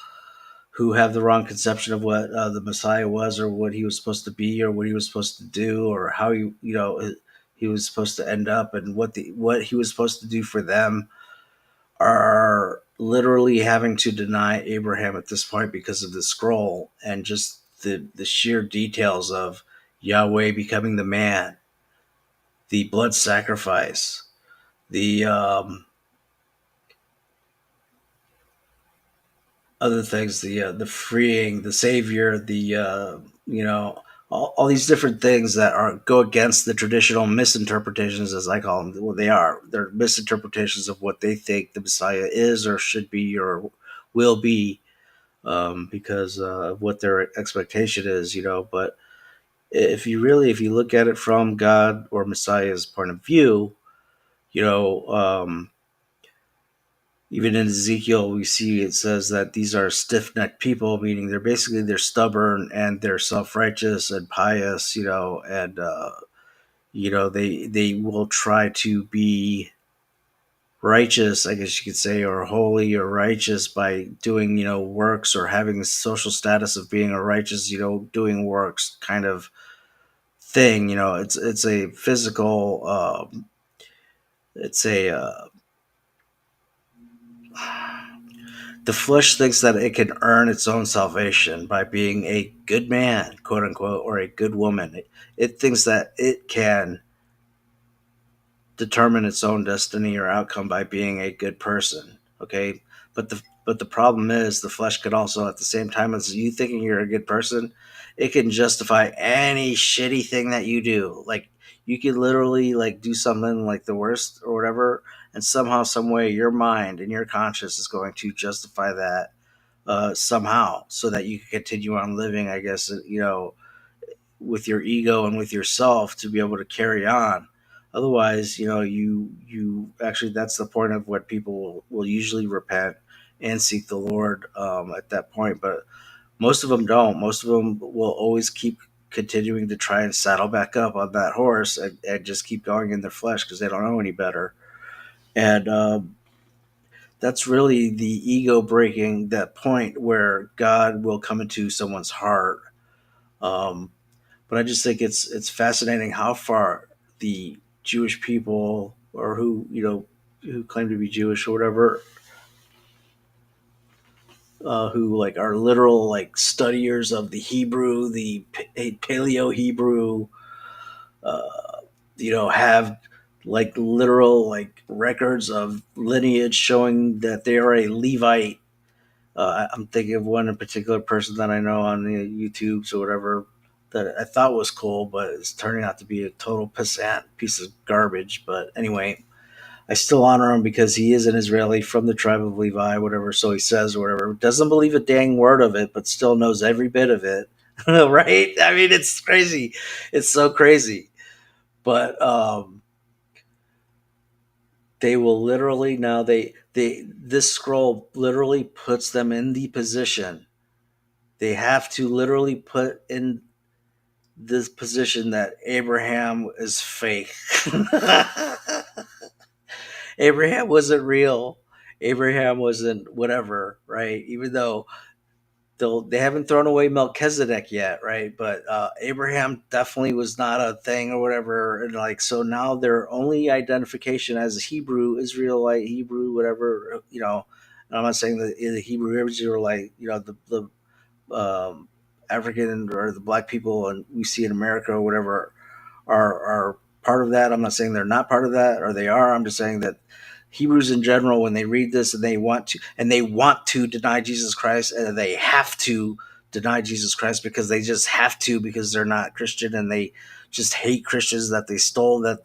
who have the wrong conception of what the Messiah was, or what he was supposed to be, or what he was supposed to do, or how he was supposed to end up, and what he was supposed to do for them, are literally having to deny Abraham at this point because of the scroll and just the sheer details of Yahweh becoming the man, the blood sacrifice, the other things, the freeing, the savior, the all these different things that are go against the traditional misinterpretations, as I call them. Well, they are. They're misinterpretations of what they think the Messiah is or should be or will be, because of what their expectation is. But if you look at it from God or Messiah's point of view, you know. Even in Ezekiel, we see it says that these are stiff-necked people, meaning they're stubborn and they're self-righteous and pious, and they will try to be righteous, I guess you could say, or holy or righteous by doing, works, or having the social status of being a righteous, doing works kind of thing. It's a physical, it's a, the flesh thinks that it can earn its own salvation by being a good man, quote unquote, or a good woman. It thinks that it can determine its own destiny or outcome by being a good person. Okay, but the problem is the flesh could also, at the same time as you thinking you're a good person, it can justify any shitty thing that you do. Like, you could literally like do something like the worst or whatever, and somehow, some way, your mind and your conscience is going to justify that somehow, so that you can continue on living. I guess with your ego and with yourself to be able to carry on. Otherwise, you actually, that's the point of what people will usually repent and seek the Lord at that point. But most of them don't. Most of them will always keep continuing to try and saddle back up on that horse, and just keep going in their flesh because they don't know any better. And that's really the ego breaking that point where God will come into someone's heart. Um, but I just think it's fascinating how far the Jewish people, or who claim to be Jewish or whatever, who like are literal like studiers of the Hebrew, the Paleo Hebrew, have like literal like records of lineage showing that they are a Levite. I'm thinking of one in particular person that I know on the YouTubes or whatever that I thought was cool, but it's turning out to be a total pissant piece of garbage. But anyway, I still honor him because he is an Israeli from the tribe of Levi, whatever. So he says, or whatever. Doesn't believe a dang word of it, but still knows every bit of it. Right? I mean, it's crazy. It's so crazy. But they will literally now they this scroll literally puts them in the position. They have to literally put in this position that Abraham is fake. Abraham wasn't real. Abraham wasn't whatever, right? Even though they haven't thrown away Melchezedek yet, right? But Abraham definitely was not a thing or whatever. And like, so now their only identification as Hebrew, Israelite, Hebrew, whatever, and I'm not saying that the Hebrew Israelite, the African or the black people and we see in America or whatever are part of that. I'm not saying they're not part of that, or they are. I'm just saying that Hebrews in general, when they read this and they want to deny Jesus Christ, and they have to deny Jesus Christ because they just have to, because they're not Christian and they just hate Christians that they stole, that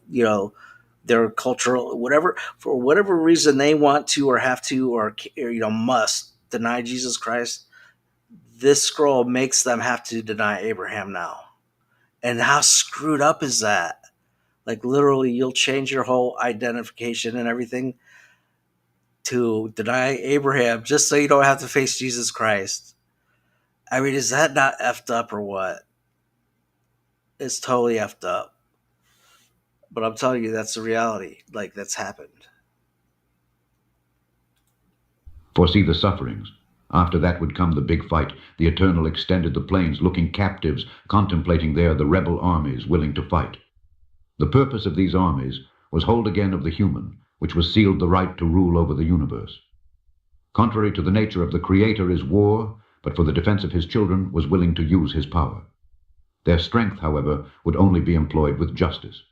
their cultural whatever, for whatever reason they want to or have to or must deny Jesus Christ. This scroll makes them have to deny Abraham now. And how screwed up is that? Like, literally, you'll change your whole identification and everything to deny Abraham just so you don't have to face Jesus Christ. I mean, is that not effed up or what? It's totally effed up. But I'm telling you, that's the reality. Like, that's happened. Foresee the sufferings. After that would come the big fight. The Eternal extended the plains, looking captives, contemplating there the rebel armies willing to fight. The purpose of these armies was hold again of the human, which was sealed the right to rule over the universe. Contrary to the nature of the Creator is war, but for the defense of his children was willing to use his power. Their strength, however, would only be employed with justice.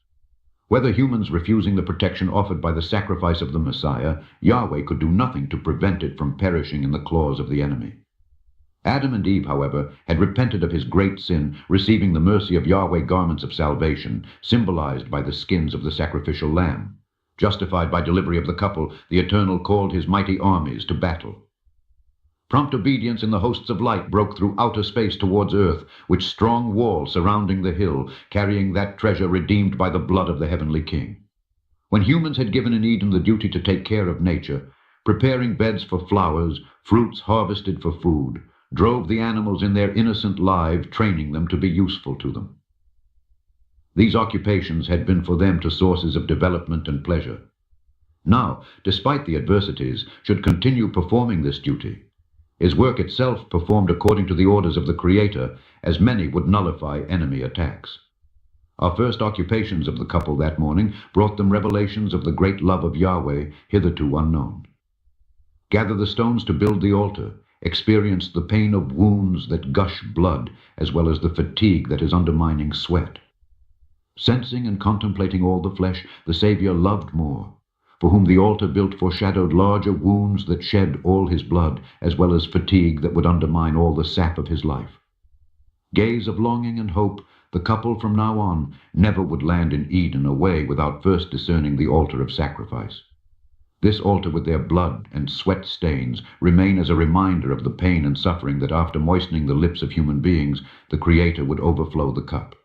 Whether humans refusing the protection offered by the sacrifice of the Messiah, Yahweh could do nothing to prevent it from perishing in the claws of the enemy. Adam and Eve, however, had repented of his great sin, receiving the mercy of Yahweh garments of salvation, symbolized by the skins of the sacrificial lamb. Justified by delivery of the couple, the Eternal called his mighty armies to battle. Prompt obedience in the hosts of light broke through outer space towards earth, which strong wall surrounding the hill, carrying that treasure redeemed by the blood of the heavenly King. When humans had given in Eden the duty to take care of nature, preparing beds for flowers, fruits harvested for food, drove the animals in their innocent life, training them to be useful to them. These occupations had been for them to sources of development and pleasure. now, despite the adversities, should continue performing this duty. His work itself performed according to the orders of the Creator, as many would nullify enemy attacks. Our first occupations of the couple that morning brought them revelations of the great love of Yahweh, hitherto unknown. Gather the stones to build the altar, experience the pain of wounds that gush blood, as well as the fatigue that is undermining sweat. Sensing and contemplating all the flesh, the Savior loved more, for whom the altar built foreshadowed larger wounds that shed all his blood, as well as fatigue that would undermine all the sap of his life. Gaze of longing and hope, the couple from now on never would land in Eden away without first discerning the altar of sacrifice. This altar with their blood and sweat stains remain as a reminder of the pain and suffering that after moistening the lips of human beings, the Creator would overflow the cup.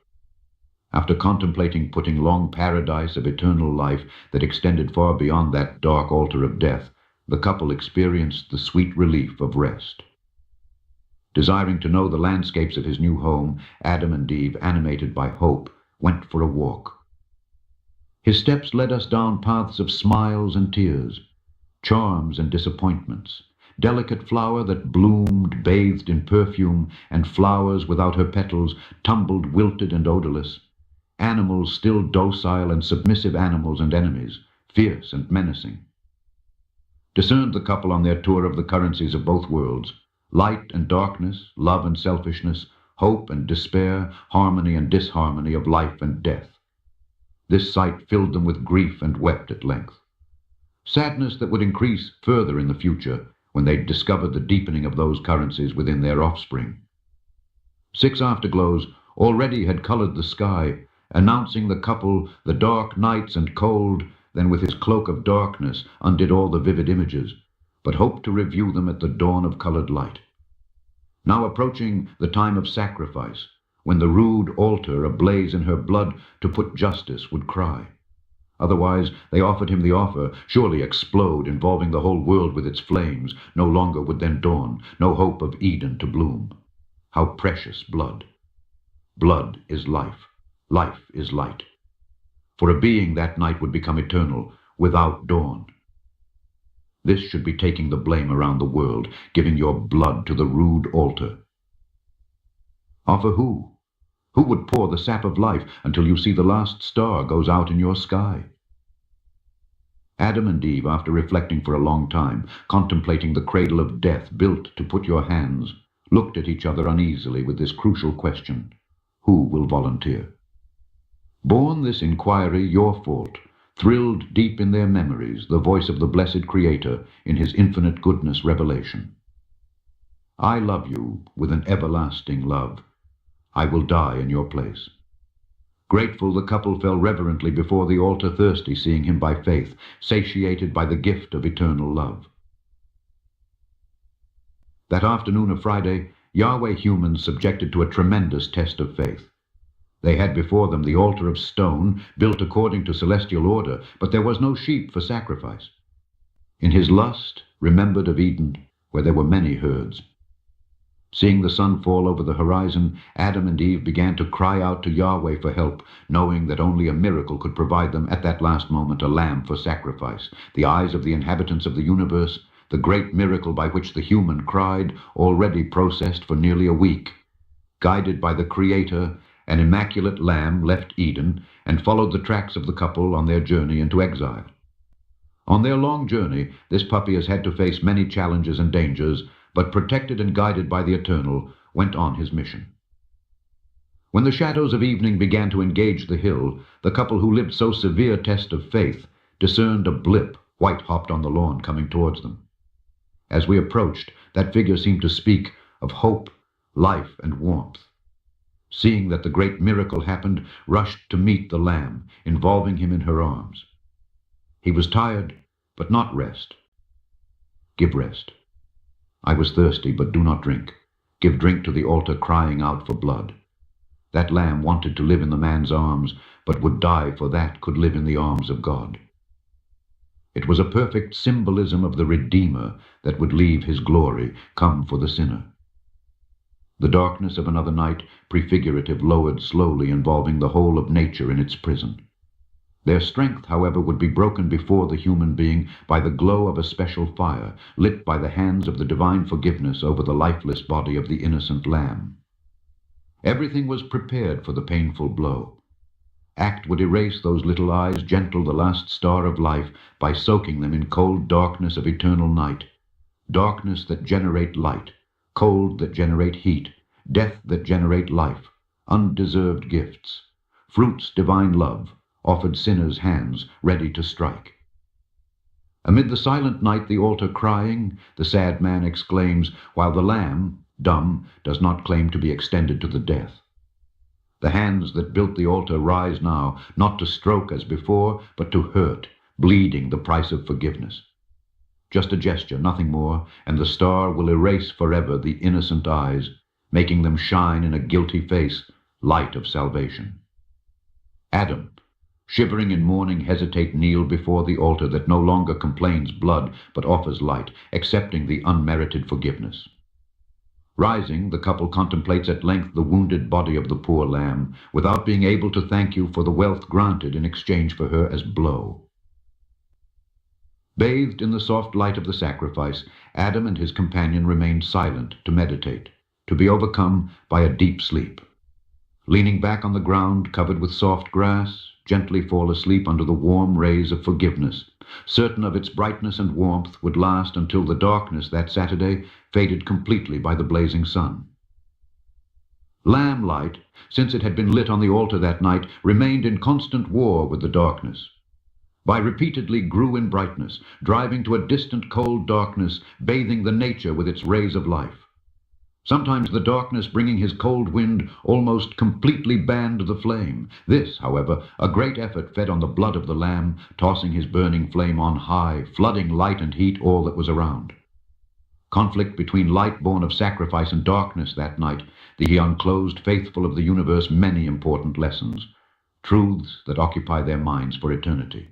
After contemplating putting long paradise of eternal life that extended far beyond that dark altar of death, the couple experienced the sweet relief of rest. Desiring to know the landscapes of his new home, Adam and Eve, animated by hope, went for a walk. His steps led us down paths of smiles and tears, charms and disappointments, delicate flower that bloomed, bathed in perfume, and flowers without her petals, tumbled wilted and odorless, animals still docile and submissive animals and enemies, fierce and menacing. Discerned the couple on their tour of the currencies of both worlds, light and darkness, love and selfishness, hope and despair, harmony and disharmony of life and death. This sight filled them with grief and wept at length. Sadness that would increase further in the future when they discovered the deepening of those currencies within their offspring. 6 afterglows already had colored the sky, announcing the couple the dark nights and cold, then with his cloak of darkness undid all the vivid images, but hoped to review them at the dawn of colored light. Now approaching the time of sacrifice, when the rude altar ablaze in her blood to put justice would cry. Otherwise they offered him the offer, surely explode, involving the whole world with its flames. No longer would then dawn, no hope of Eden to bloom. How precious blood! Blood is life. Life is light. For a being that night would become eternal, without dawn. This should be taking the blame around the world, giving your blood to the rude altar. Offer who? Who would pour the sap of life until you see the last star goes out in your sky? Adam and Eve, after reflecting for a long time, contemplating the cradle of death built to put your hands, looked at each other uneasily with this crucial question: who will volunteer? Born this inquiry your fault, thrilled deep in their memories the voice of the blessed Creator in his infinite goodness revelation. I love you with an everlasting love. I will die in your place. Grateful, the couple fell reverently before the altar, thirsty, seeing him by faith, satiated by the gift of eternal love. That afternoon of Friday, Yahweh humans subjected to a tremendous test of faith. They had before them the altar of stone, built according to celestial order, but there was no sheep for sacrifice. In his lust, remembered of Eden, where there were many herds. Seeing the sun fall over the horizon, Adam and Eve began to cry out to Yahweh for help, knowing that only a miracle could provide them at that last moment a lamb for sacrifice. The eyes of the inhabitants of the universe, the great miracle by which the human cried, already processed for nearly a week. Guided by the Creator, an immaculate lamb left Eden and followed the tracks of the couple on their journey into exile. On their long journey, this puppy has had to face many challenges and dangers, but protected and guided by the Eternal, went on his mission. When the shadows of evening began to engage the hill, the couple who lived so severe test of faith discerned a blip white-hopped on the lawn coming towards them. As we approached, that figure seemed to speak of hope, life, and warmth. Seeing that the great miracle happened, rushed to meet the lamb, involving him in her arms. He was tired, but not rest. Give rest. I was thirsty, but do not drink. Give drink to the altar crying out for blood. That lamb wanted to live in the man's arms, but would die for that could live in the arms of God. It was a perfect symbolism of the Redeemer that would leave his glory, come for the sinner. The darkness of another night, prefigurative, lowered slowly, involving the whole of nature in its prison. Their strength, however, would be broken before the human being by the glow of a special fire, lit by the hands of the divine forgiveness over the lifeless body of the innocent lamb. Everything was prepared for the painful blow. Act would erase those little eyes, gentle the last star of life, by soaking them in cold darkness of eternal night, darkness that generate light, cold that generate heat, death that generate life, undeserved gifts, fruits divine love, offered sinners' hands ready to strike. Amid the silent night, the altar crying, the sad man exclaims, while the lamb, dumb, does not claim to be extended to the death. The hands that built the altar rise now, not to stroke as before, but to hurt, bleeding the price of forgiveness. Just a gesture, nothing more, and the star will erase forever the innocent eyes, making them shine in a guilty face, light of salvation. Adam, shivering in mourning, hesitate, kneel before the altar that no longer complains blood, but offers light, accepting the unmerited forgiveness. Rising, the couple contemplates at length the wounded body of the poor lamb, without being able to thank you for the wealth granted in exchange for her as blow. Bathed in the soft light of the sacrifice, Adam and his companion remained silent to meditate, to be overcome by a deep sleep. Leaning back on the ground covered with soft grass, gently fall asleep under the warm rays of forgiveness, certain of its brightness and warmth would last until the darkness that Saturday faded completely by the blazing sun. Lamb light, since it had been lit on the altar that night, remained in constant war with the darkness. By repeatedly grew in brightness, driving to a distant cold darkness, bathing the nature with its rays of life. Sometimes the darkness, bringing his cold wind, almost completely banned the flame. This, however, a great effort fed on the blood of the lamb, tossing his burning flame on high, flooding light and heat all that was around. Conflict between light born of sacrifice and darkness that night, the unclosed faithful of the universe many important lessons, truths that occupy their minds for eternity.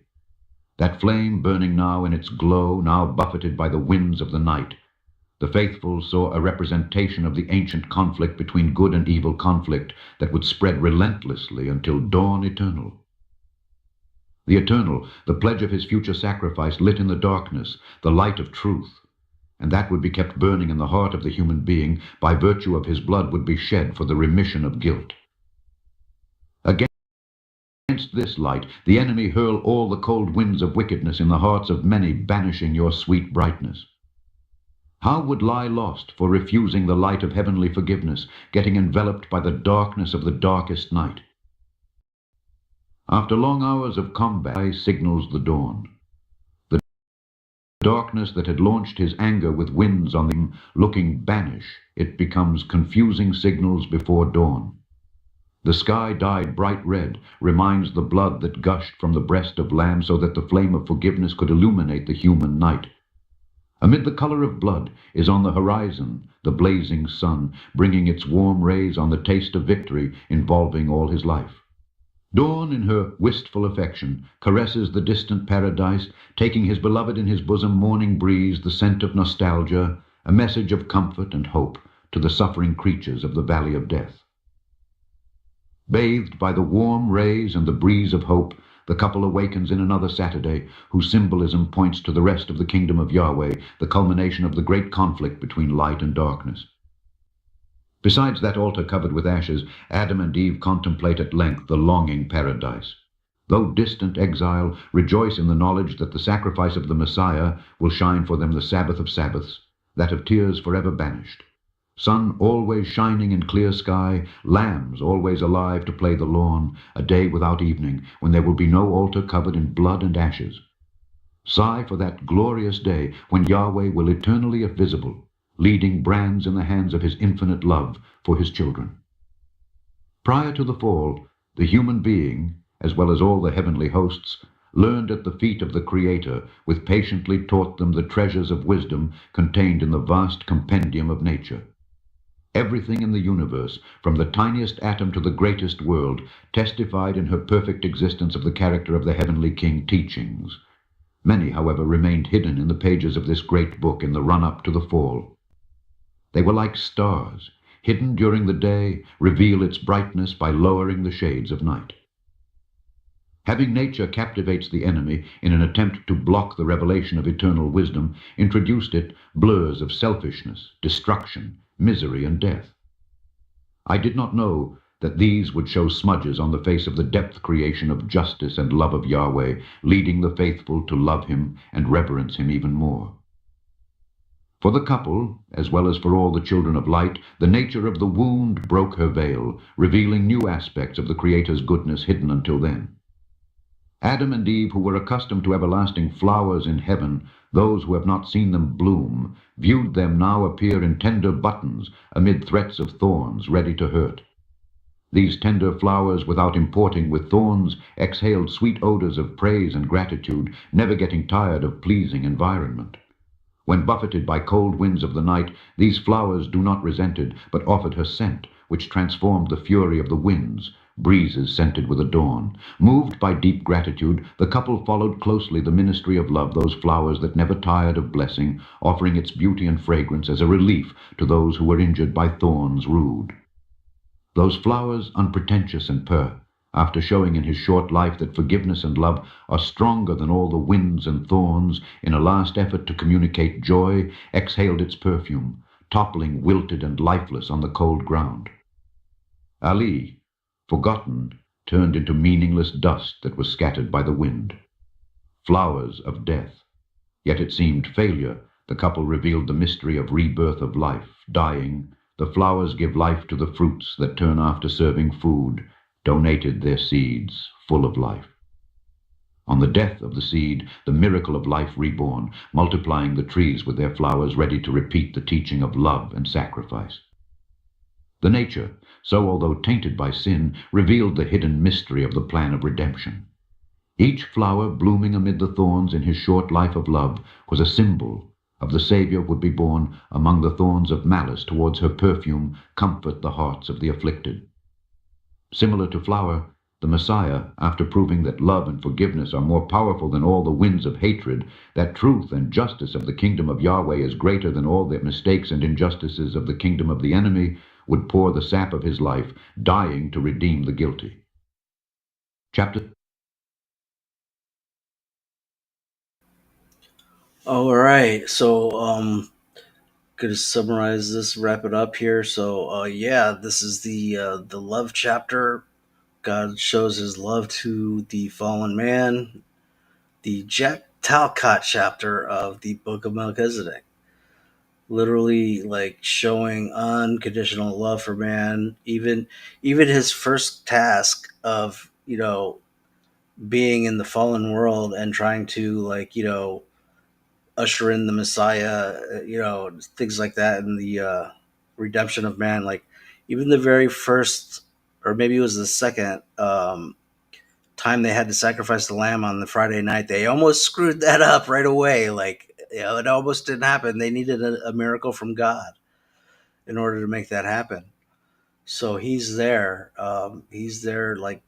That flame burning now in its glow, now buffeted by the winds of the night, the faithful saw a representation of the ancient conflict between good and evil, conflict that would spread relentlessly until dawn eternal. The eternal, the pledge of his future sacrifice, lit in the darkness, the light of truth, and that would be kept burning in the heart of the human being, by virtue of his blood would be shed for the remission of guilt. Against this light, the enemy hurl all the cold winds of wickedness in the hearts of many, banishing your sweet brightness. How would lie lost for refusing the light of heavenly forgiveness, getting enveloped by the darkness of the darkest night? After long hours of combat, signals the dawn. The darkness that had launched his anger with winds on them, looking banish, it becomes confusing signals before dawn. The sky dyed bright red, reminds the blood that gushed from the breast of lamb, so that the flame of forgiveness could illuminate the human night. Amid the color of blood is on the horizon the blazing sun, bringing its warm rays on the taste of victory involving all his life. Dawn, in her wistful affection, caresses the distant paradise, taking his beloved in his bosom, morning breeze, the scent of nostalgia, a message of comfort and hope to the suffering creatures of the valley of death. Bathed by the warm rays and the breeze of hope, the couple awakens in another Saturday, whose symbolism points to the rest of the kingdom of Yahweh, the culmination of the great conflict between light and darkness. Besides that altar covered with ashes, Adam and Eve contemplate at length the longing paradise. Though distant exile, rejoice in the knowledge that the sacrifice of the Messiah will shine for them the Sabbath of Sabbaths, that of tears forever banished. Sun always shining in clear sky, lambs always alive to play the lawn, a day without evening, when there will be no altar covered in blood and ashes. Sigh for that glorious day when Yahweh will eternally be visible, leading brands in the hands of his infinite love for his children. Prior to the fall, the human being, as well as all the heavenly hosts, learned at the feet of the Creator, with patiently taught them the treasures of wisdom contained in the vast compendium of nature. Everything in the universe, from the tiniest atom to the greatest world, testified in her perfect existence of the character of the heavenly King teachings. Many, however, remained hidden in the pages of this great book in the run-up to the fall. They were like stars, hidden during the day, reveal its brightness by lowering the shades of night. Having nature captivates the enemy in an attempt to block the revelation of eternal wisdom, introduced it blurs of selfishness, destruction, misery, and death. I did not know that these would show smudges on the face of the depth creation of justice and love of Yahweh, leading the faithful to love him and reverence him even more. For the couple, as well as for all the children of light, the nature of the wound broke her veil, revealing new aspects of the Creator's goodness hidden until then. Adam and Eve, who were accustomed to everlasting flowers in heaven, those who have not seen them bloom, viewed them now appear in tender buttons amid threats of thorns ready to hurt. These tender flowers, without importing with thorns, exhaled sweet odors of praise and gratitude, never getting tired of pleasing environment. When buffeted by cold winds of the night, these flowers do not resent it, but offered her scent, which transformed the fury of the winds, breezes scented with a dawn. Moved by deep gratitude, the couple followed closely the ministry of love, those flowers that never tired of blessing, offering its beauty and fragrance as a relief to those who were injured by thorns rude. Those flowers, unpretentious and pure, after showing in his short life that forgiveness and love are stronger than all the winds and thorns, in a last effort to communicate joy, exhaled its perfume, toppling wilted and lifeless on the cold ground. Ali, forgotten, turned into meaningless dust that was scattered by the wind. Flowers of death. Yet it seemed failure. The couple revealed the mystery of rebirth of life. Dying, the flowers give life to the fruits that turn after serving food, donated their seeds, full of life. On the death of the seed, the miracle of life reborn, multiplying the trees with their flowers ready to repeat the teaching of love and sacrifice. The nature, so although tainted by sin, revealed the hidden mystery of the plan of redemption. Each flower blooming amid the thorns in his short life of love was a symbol of the Savior who would be born among the thorns of malice towards her perfume, comfort the hearts of the afflicted. Similar to flower, the Messiah, after proving that love and forgiveness are more powerful than all the winds of hatred, that truth and justice of the kingdom of Yahweh is greater than all the mistakes and injustices of the kingdom of the enemy, would pour the sap of his life, dying to redeem the guilty. Chapter. All right, so gonna summarize this, wrap it up here. So yeah, this is the love chapter. God shows his love to the fallen man. The Jack Talcott chapter of the Book of Melchizedek, literally like showing unconditional love for man. Even his first task of being in the fallen world and trying to usher in the Messiah, things like that, and the redemption of man. Like even the very first, or maybe it was the second time they had to sacrifice the lamb on the Friday night, they almost screwed that up right away. Like it almost didn't happen. They needed a miracle from God in order to make that happen. So he's there. He's there, like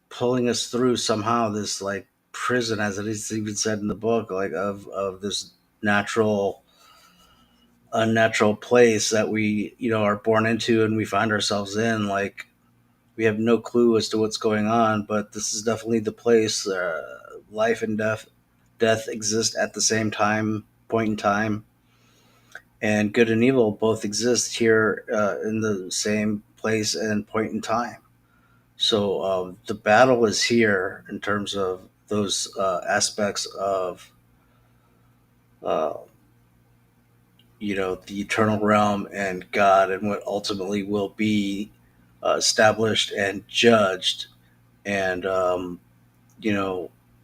pulling us through somehow this like prison, as it is even said in the book, like of this natural unnatural place that we are born into and we find ourselves in. Like we have no clue as to what's going on, but this is definitely the place. Life and death exist at the same point in time, and good and evil both exist here in the same place and point in time. So the battle is here in terms of those aspects of uh, the eternal realm and God, and what ultimately will be established and judged, and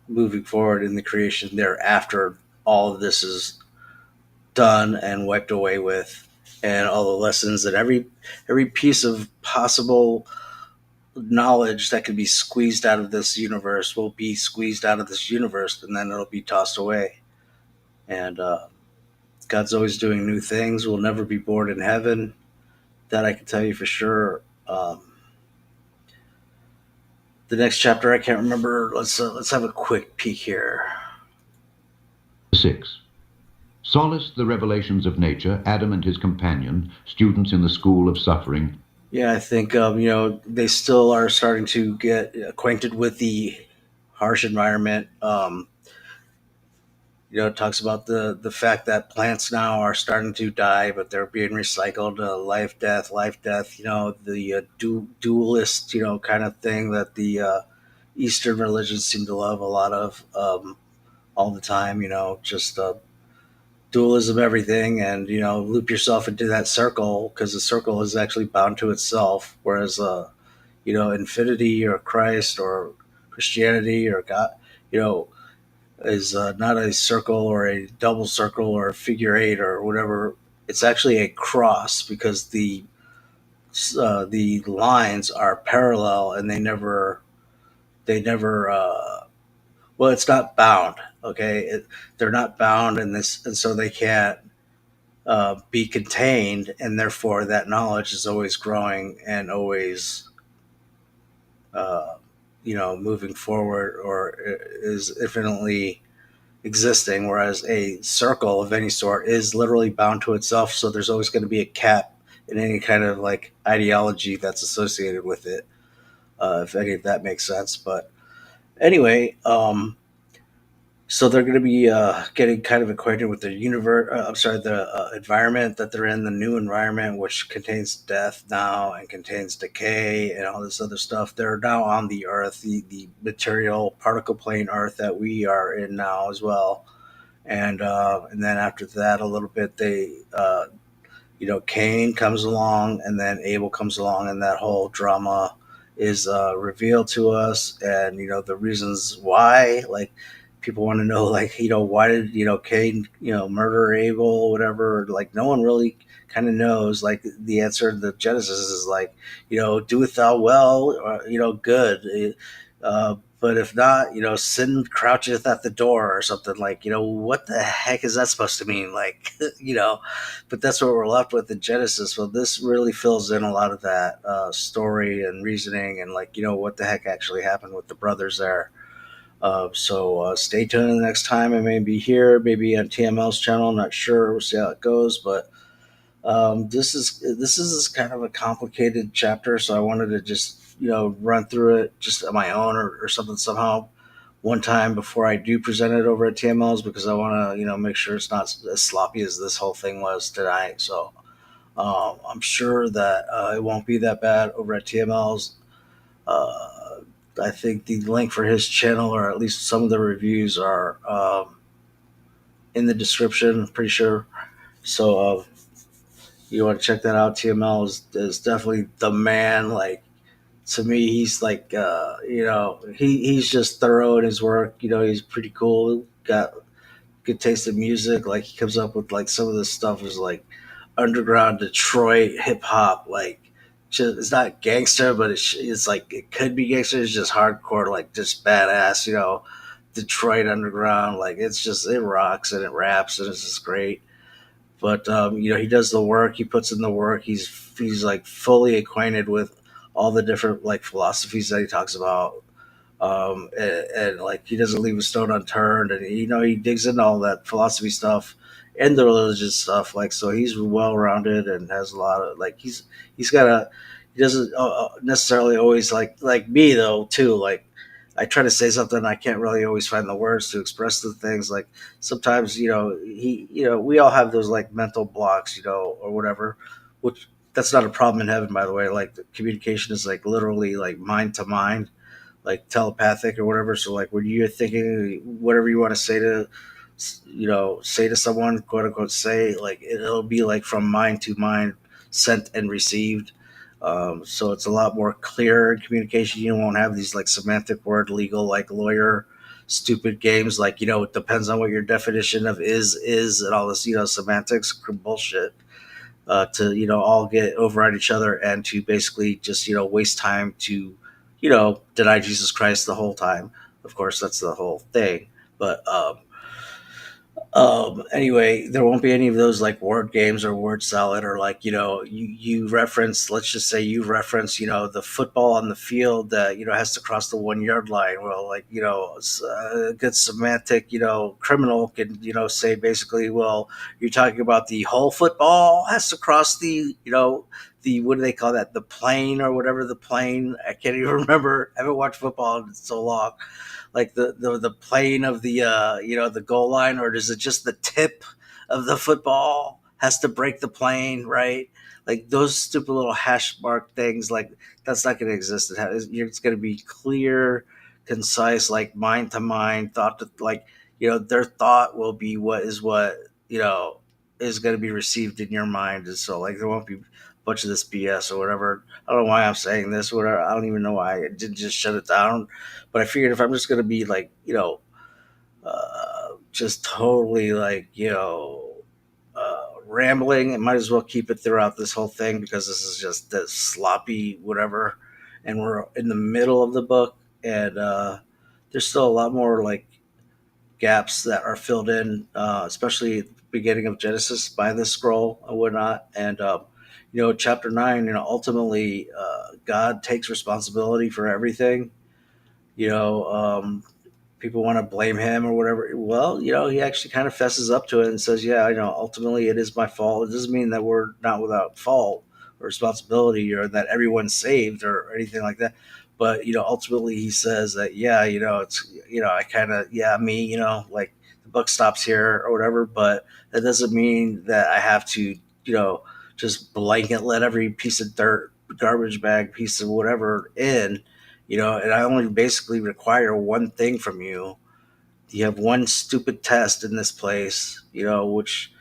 moving forward in the creation thereafter. All of this is done and wiped away with, and all the lessons that every piece of possible knowledge that can be squeezed out of this universe will be squeezed out of this universe, and then it'll be tossed away. And God's always doing new things. We'll never be bored in heaven. That I can tell you for sure. The next chapter I can't remember. Let's have a quick peek here. 6. Solace the revelations of nature, Adam and his companion, students in the school of suffering, Yeah, I think they still are starting to get acquainted with the harsh environment. It talks about the fact that plants now are starting to die, but they're being recycled. Life, death. The dualist, kind of thing that the Eastern religions seem to love a lot of all the time. Just dualism, everything, and loop yourself into that circle because the circle is actually bound to itself. Whereas, infinity or Christ or Christianity or God, you know, is not a circle or a double circle or a figure eight or whatever. It's actually a cross because the lines are parallel and they never well, it's not bound. Okay, they're not bound in this, and so they can't be contained, and therefore that knowledge is always growing and always uh, moving forward or is infinitely existing, whereas a circle of any sort is literally bound to itself. So there's always going to be a cap in any kind of like ideology that's associated with it, if any of that makes sense. But anyway, so they're going to be getting kind of acquainted with the universe. I'm sorry, the environment that they're in, the new environment, which contains death now and contains decay and all this other stuff. They're now on the Earth, the material particle plane Earth that we are in now as well. And then after that, a little bit, Cain comes along, and then Abel comes along, and that whole drama is revealed to us, and the reasons why. Like, people want to know, like, why did Cain murder Abel, whatever. Like, no one really kind of knows. Like, the answer to the Genesis is like, doeth thou well, or, good. But if not, sin croucheth at the door or something. Like, what the heck is that supposed to mean? Like, but that's what we're left with in Genesis. Well, this really fills in a lot of that story and reasoning, and like what the heck actually happened with the brothers there. So stay tuned the next time. I may be here, maybe on TML's channel. Not sure. We'll see how it goes, but this is kind of a complicated chapter, so I wanted to just run through it just on my own or something somehow one time before I do present it over at TML's, because I want to make sure it's not as sloppy as this whole thing was tonight. So I'm sure that it won't be that bad over at TML's. Uh, I think the link for his channel, or at least some of the reviews, are in the description. I'm pretty sure. So you want to check that out. TML is definitely the man. Like, to me, he's like he's just thorough in his work. He's pretty cool. Got good taste in music. Like, he comes up with like some of this stuff is like underground Detroit hip hop. Like, just, it's not gangster, but it's like it could be gangster. It's just hardcore, like just badass. Detroit underground. Like, it rocks and it raps and it's just great. But he does the work. He puts in the work. He's like fully acquainted with all the different like philosophies that he talks about, and like he doesn't leave a stone unturned. And he digs into all that philosophy stuff and the religious stuff. Like, so he's well rounded and has a lot of like he's got a he doesn't necessarily always like me though too. Like, I try to say something, I can't really always find the words to express the things. Like, sometimes we all have those like mental blocks, or whatever. Which, that's not a problem in heaven, by the way. Like, the communication is like literally like mind to mind, like telepathic or whatever. So like when you're thinking whatever you want to say to someone, quote unquote, say, like it'll be like from mind to mind, sent and received. So it's a lot more clear in communication. You won't have these like semantic word legal like lawyer stupid games. Like, it depends on what your definition of is and all this semantics bullshit, to all get over at each other and to basically just waste time to deny Jesus Christ the whole time. Of course, that's the whole thing. But anyway, there won't be any of those like word games or word salad, or like you reference, let's just say you reference the football on the field that has to cross the 1 yard line. Well, like a good semantic criminal can say basically, well, you're talking about the whole football has to cross the the what do they call that? The plane or whatever, the plane. I can't even remember. I haven't watched football in so long. Like the plane of the the goal line, or is it just the tip of the football has to break the plane, right? Like those stupid little hash mark things, like that's not going to exist. It's going to be clear, concise, like mind to mind, thought to like their thought will be what you know is going to be received in your mind, and so like there won't be a bunch of this BS or whatever. I don't know why I'm saying this, or whatever. I don't even know why I didn't just shut it down. But I figured if I'm just going to be like just totally like rambling, I might as well keep it throughout this whole thing because this is just this sloppy whatever, and we're in the middle of the book, and there's still a lot more like gaps that are filled in, especially at the beginning of Genesis by this scroll and whatnot. And chapter 9, ultimately God takes responsibility for everything. You know, people want to blame him or whatever. Well, he actually kind of fesses up to it and says, "Yeah, ultimately it is my fault. It doesn't mean that we're not without fault or responsibility, or that everyone's saved or anything like that." But ultimately he says that, yeah, it's I kind of, yeah, me, like the book stops here or whatever. But that doesn't mean that I have to, just blanket let every piece of dirt, garbage bag, piece of whatever in, and I only basically require one thing from you. You have one stupid test in this place, which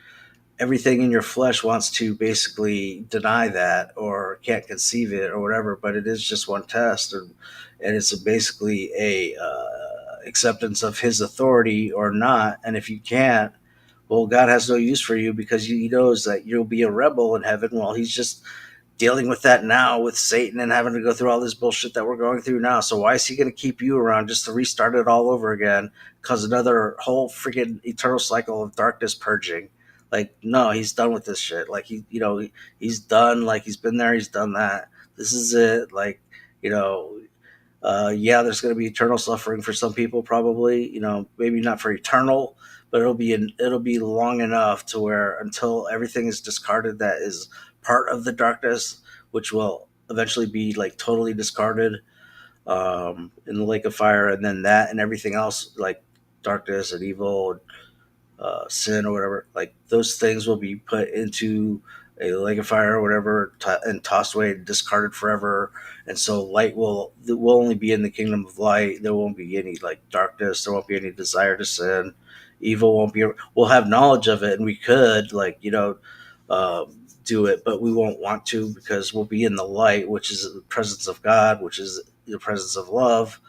everything in your flesh wants to basically deny that or can't conceive it or whatever, but it is just one test, and it's basically a acceptance of his authority or not. And if you can't, well, God has no use for you because he knows that you'll be a rebel in heaven. Well, he's just dealing with that now with Satan and having to go through all this bullshit that we're going through now. So why is he going to keep you around just to restart it all over again? Cause another whole freaking eternal cycle of darkness purging. Like, no, he's done with this shit. Like he's done. Like he's been there. He's done that. This is it. Like, you know, yeah, there's going to be eternal suffering for some people, probably. Maybe not for eternal, but it'll be long enough to where until everything is discarded that is part of the darkness, which will eventually be like totally discarded in the lake of fire, and then that and everything else like darkness and evil, sin or whatever, like those things will be put into a lake of fire or whatever, and tossed away and discarded forever. And so light will only be in the kingdom of light. There won't be any like darkness. There won't be any desire to sin. Evil won't be. We'll have knowledge of it, and we could like do it, but we won't want to because we'll be in the light, which is the presence of God, which is the presence of love.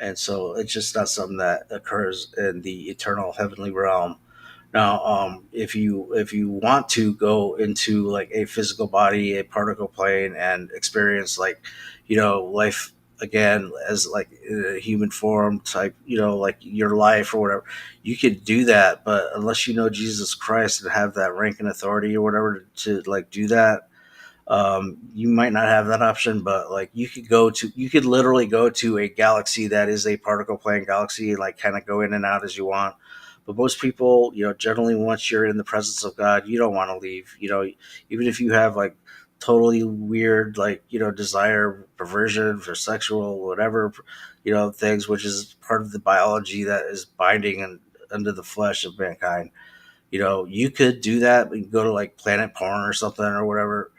And so it's just not something that occurs in the eternal heavenly realm. Now, if you want to go into like a physical body, a particle plane, and experience like life again as like a human form type, like your life or whatever, you could do that. But unless you know Jesus Christ and have that rank and authority or whatever to like do that, you might not have that option. But like you could literally go to a galaxy that is a particle plane galaxy and like kind of go in and out as you want. But most people, generally once you're in the presence of God, you don't want to leave. Even if you have like totally weird like desire, perversion for sexual whatever things, which is part of the biology that is binding and under the flesh of mankind. You could do that and go to like planet porn or something or whatever.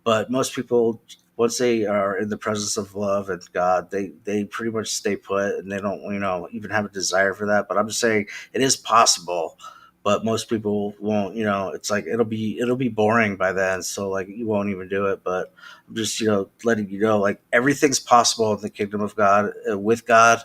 But most people, once they are in the presence of love and God, they pretty much stay put, and they don't even have a desire for that. But I'm just saying it is possible, but most people won't. It's like it'll be boring by then, so like you won't even do it. But I'm just letting you know like everything's possible in the kingdom of God, with God.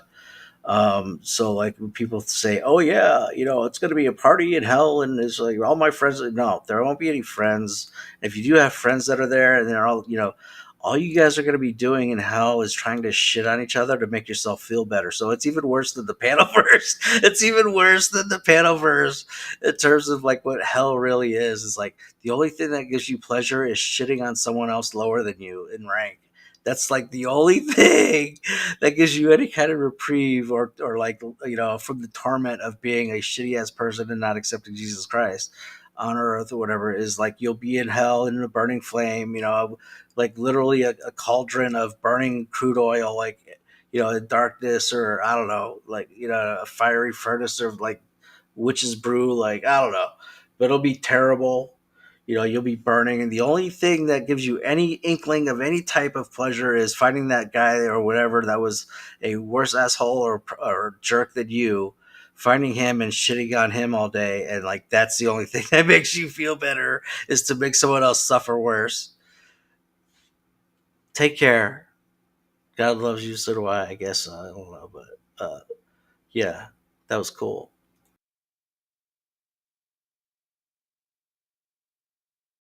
So like when people say, "Oh yeah, it's going to be a party in hell," and it's like all my friends, no, there won't be any friends. If you do have friends that are there, and they're all you guys are going to be doing in hell is trying to shit on each other to make yourself feel better. So it's even worse than the Panoverse. It's even worse than the Panoverse in terms of like what hell really is. Is like the only thing that gives you pleasure is shitting on someone else lower than you in rank. That's like the only thing that gives you any kind of reprieve or like from the torment of being a shitty ass person and not accepting Jesus Christ. on earth or whatever is like you'll be in hell in a burning flame, like literally a cauldron of burning crude oil, like in darkness, or I don't know, like a fiery furnace of like witch's brew, like I don't know, but it'll be terrible. You'll be burning, and the only thing that gives you any inkling of any type of pleasure is finding that guy or whatever that was a worse asshole or jerk than you, finding him and shitting on him all day, and like that's the only thing that makes you feel better, is to make someone else suffer worse. Take care. God loves you, so do I guess. I don't know, but yeah, that was cool.